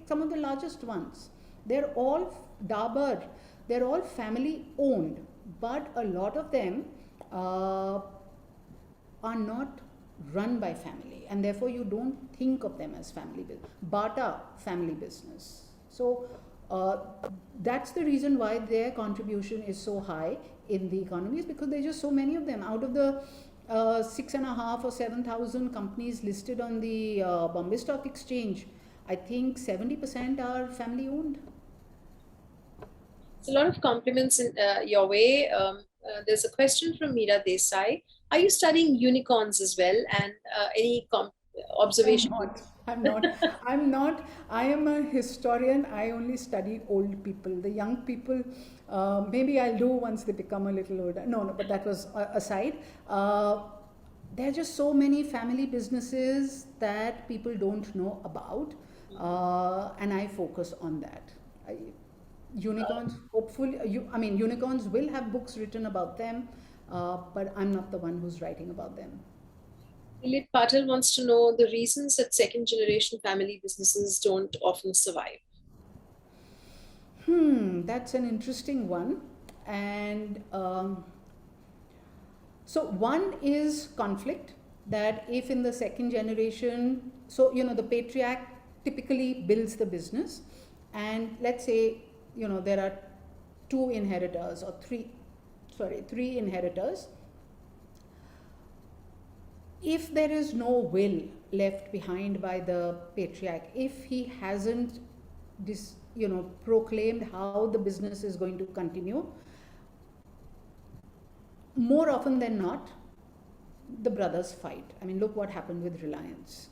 some of the largest ones. They're all Dabur, they're all family owned, but a lot of them are not run by family, and therefore you don't think of them as family business. Bata, family business. So that's the reason why their contribution is so high in the economy, is because there's just so many of them. Out of the 6.5 or 7,000 companies listed on the Bombay Stock Exchange, I think 70% are family owned. It's a lot of compliments in your way. There's a question from Meera Desai. Are you studying unicorns as well? And any observation? I'm not. I'm not. I am a historian. I only study old people. The young people, maybe I'll do once they become a little older. No, but that was aside. There are just so many family businesses that people don't know about, and I focus on that. Unicorns, hopefully, unicorns will have books written about them, but I'm not the one who's writing about them. Lilith Patel wants to know the reasons that second generation family businesses don't often survive. That's an interesting one. And so one is conflict, that if in the second generation, so the patriarch typically builds the business, and let's say there are three inheritors. If there is no will left behind by the patriarch, if he hasn't proclaimed how the business is going to continue, more often than not, the brothers fight. I mean, look what happened with Reliance.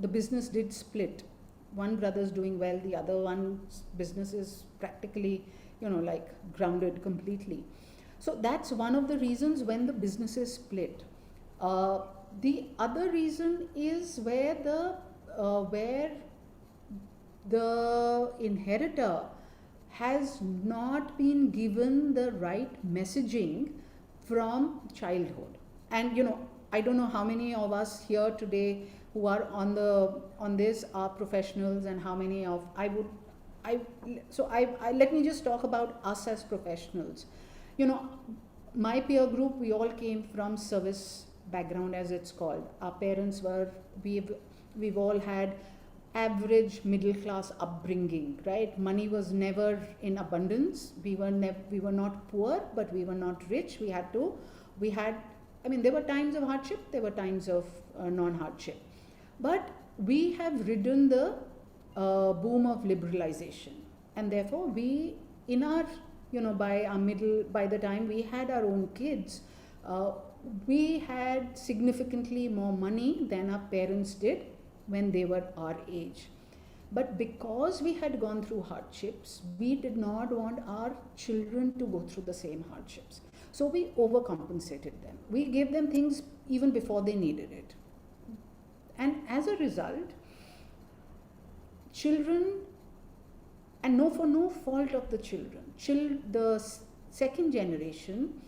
The business did split. One brother's doing well, the other one's business is practically, grounded completely. So that's one of the reasons when the businesses split. The other reason is where the inheritor has not been given the right messaging from childhood. And I don't know how many of us here today who are on this are professionals, and how many of I let me just talk about us as professionals. My peer group, we all came from service background, as it's called. Our parents were, we've all had average middle class upbringing, right? Money was never in abundance. We were not poor, but we were not rich. There were times of hardship, there were times of non-hardship. But we have ridden the boom of liberalization, and therefore we, in our, by the time we had our own kids, we had significantly more money than our parents did when they were our age. But because we had gone through hardships, we did not want our children to go through the same hardships. So we overcompensated them. We gave them things even before they needed it. And as a result, children, and for no fault of the children, the second generation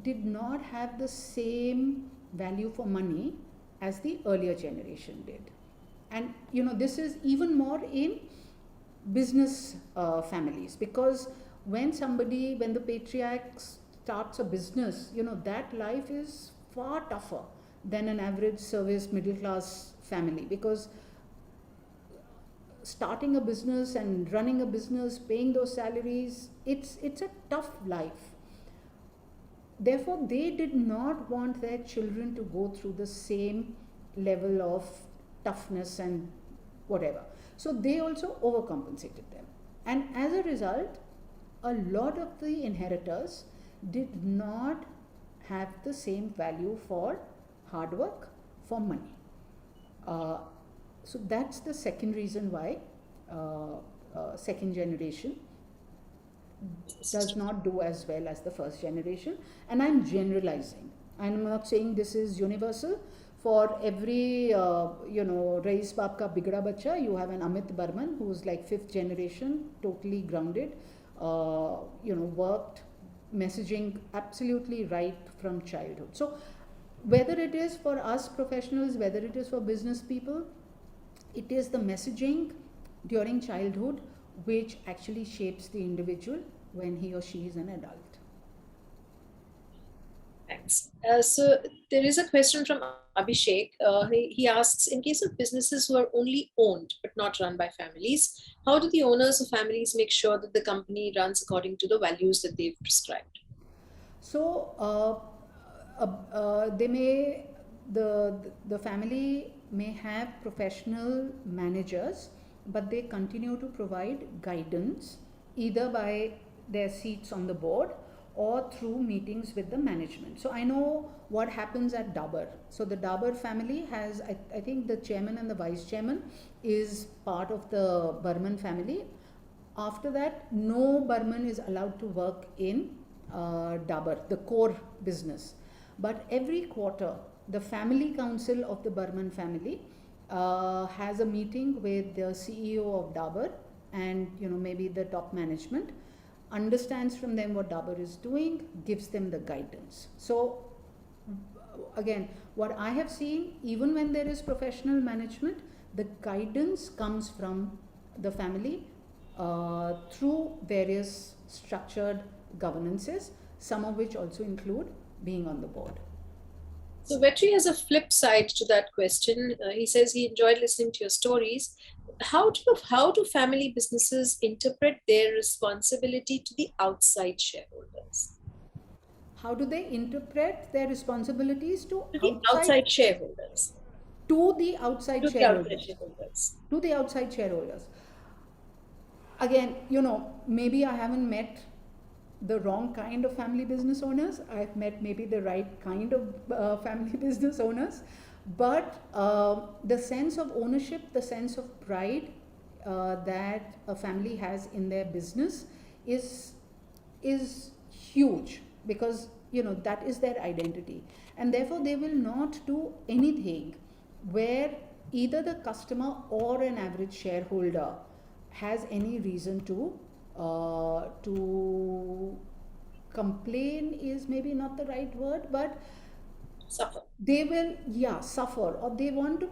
did not have the same value for money as the earlier generation did. And this is even more in business families, because when the patriarch starts a business, that life is far tougher than an average service middle class family, because starting a business and running a business, paying those salaries, it's a tough life. Therefore, they did not want their children to go through the same level of toughness and whatever. So they also overcompensated them. And as a result, a lot of the inheritors did not have the same value for hard work, for money. So that's the second reason why second generation does not do as well as the first generation. And I'm generalizing. I'm not saying this is universal. For every, Rais Baap Ka Bigda Bacha, you have an Amit Burman who's like fifth generation, totally grounded, worked, messaging absolutely right from childhood. So whether it is for us professionals, whether it is for business people, it is the messaging during childhood which actually shapes the individual when he or she is an adult. Thanks. So there is a question from Abhishek. He asks, in case of businesses who are only owned but not run by families, how do the owners of families make sure that the company runs according to the values that they've prescribed? So the family may have professional managers, but they continue to provide guidance either by their seats on the board or through meetings with the management. So I know what happens at Dabur. So the Dabur family has, I think the chairman and the vice chairman is part of the Burman family. After that, no Burman is allowed to work in Dabur, the core business. But every quarter, the family council of the Burman family has a meeting with the CEO of Dabur and maybe the top management, understands from them what Dabur is doing, gives them the guidance. So again, what I have seen, even when there is professional management, the guidance comes from the family through various structured governances, some of which also include being on the board. So Vetri has a flip side to that question. He says he enjoyed listening to your stories. How do family businesses interpret their responsibility to the outside shareholders? How do they interpret their responsibilities to the outside shareholders? To the outside shareholders. To the outside shareholders. Again, maybe I haven't met the wrong kind of family business owners. I've met maybe the right kind of family business owners. But the sense of ownership, the sense of pride that a family has in their business is huge, because that is their identity, and therefore they will not do anything where either the customer or an average shareholder has any reason to to complain is maybe not the right word, but Suffer. they will, yeah, suffer, or they want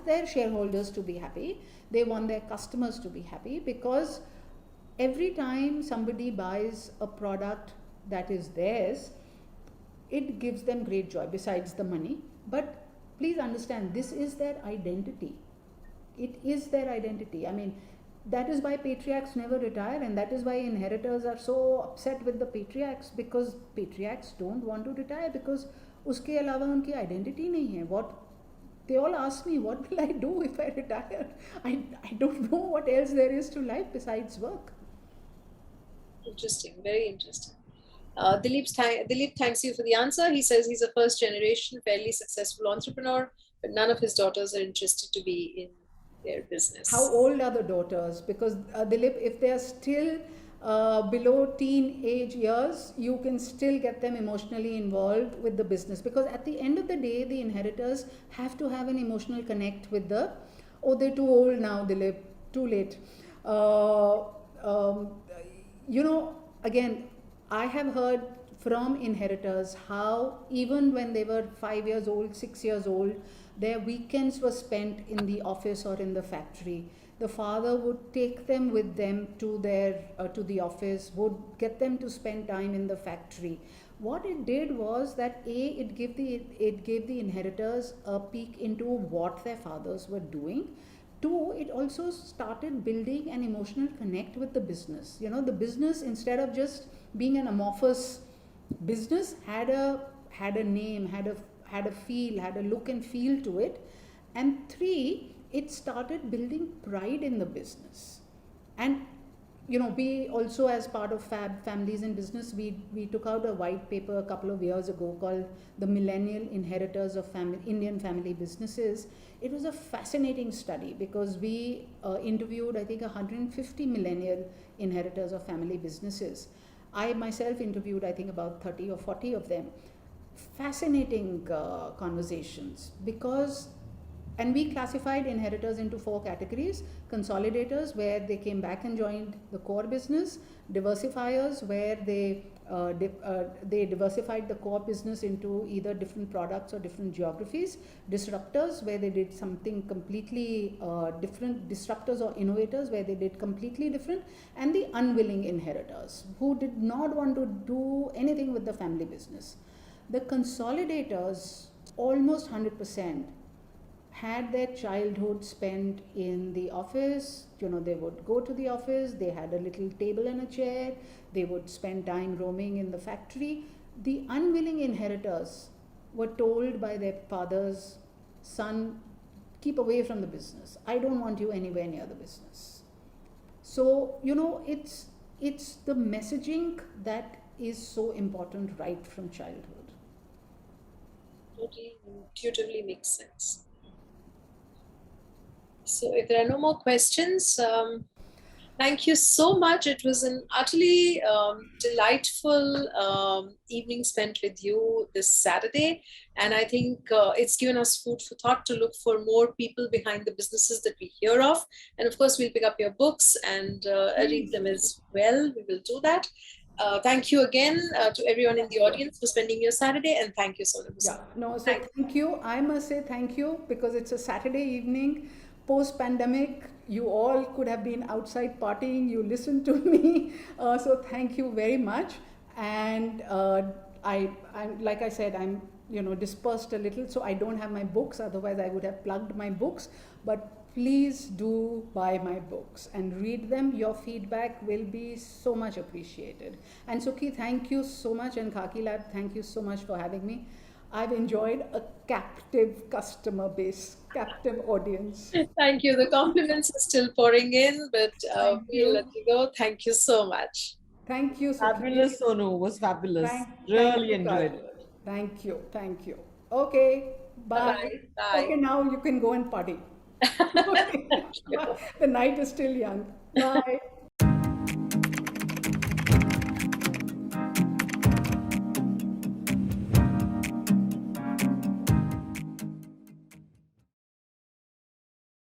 their shareholders to be happy, they want their customers to be happy, because every time somebody buys a product that is theirs, it gives them great joy besides the money. But please understand, this is their identity. It is their identity. I mean, that is why patriarchs never retire, and that is why inheritors are so upset with the patriarchs, because patriarchs don't want to retire, because उसके अलावा उनकी identity नहीं है. What they all ask me, what will I do if I retire? I don't know what else there is to life besides work. Interesting, very interesting. Dilip thanks you for the answer. He says he's a first generation, fairly successful entrepreneur, but none of his daughters are interested to be in their business. How old are the daughters? Because Dilip, if they are still below teenage years, you can still get them emotionally involved with the business, because at the end of the day, the inheritors have to have an emotional connect with the, oh, they're too old now, Dilip, too late. You know, again, I have heard from inheritors how even when they were 5 years old, 6 years old, their weekends were spent in the office or in the factory. The father would take them with them to the office, would get them to spend time in the factory. What it did was that it gave the inheritors a peek into what their fathers were doing. Two, it also started building an emotional connect with the business. You know, the business, instead of just being an amorphous business, had a name, had a feel, had a look and feel to it. And three, it started building pride in the business. And you know, we also, as part of Families in Business, we took out a white paper a couple of years ago called The Millennial Inheritors of Indian Family Businesses. It was a fascinating study, because we interviewed, I think, 150 millennial inheritors of family businesses. I myself interviewed, I think, about 30 or 40 of them. Fascinating conversations, because, and we classified inheritors into 4 categories: consolidators, where they came back and joined the core business; diversifiers, where they diversified the core business into either different products or different geographies; disruptors, where they did something completely different; disruptors or innovators, where they did completely different; and the unwilling inheritors, who did not want to do anything with the family business. The consolidators, almost 100%, had their childhood spent in the office. You know, they would go to the office, they had a little table and a chair, they would spend time roaming in the factory. The unwilling inheritors were told by their fathers, son, keep away from the business. I don't want you anywhere near the business. So, you know, it's the messaging that is so important right from childhood. Totally, intuitively makes sense. So if there are no more questions, thank you so much. It was an utterly delightful evening spent with you this Saturday. And I think it's given us food for thought to look for more people behind the businesses that we hear of. And of course, we'll pick up your books and read them as well. We will do that. Thank you again to everyone in the audience for spending your Saturday, and thank you, Sonu Bhasin. Yeah, no, so thank you. I must say thank you, because it's a Saturday evening, post-pandemic. You all could have been outside partying. You listened to me, so thank you very much. And I'm like I said, I'm dispersed a little, so I don't have my books. Otherwise, I would have plugged my books. But please do buy my books and read them. Your feedback will be so much appreciated. And Sukhi, thank you so much, and Khaki Lab, thank you so much for having me. I've enjoyed a captive customer base, captive audience. Thank you. The compliments are still pouring in, but we'll let you go. Thank you so much. Thank you, Sukhi. Fabulous, Sonu. Was fabulous. Really enjoyed it. Thank you. Thank you. Okay. Bye. Bye. Okay, now you can go and party. Okay. The night is still young. Bye.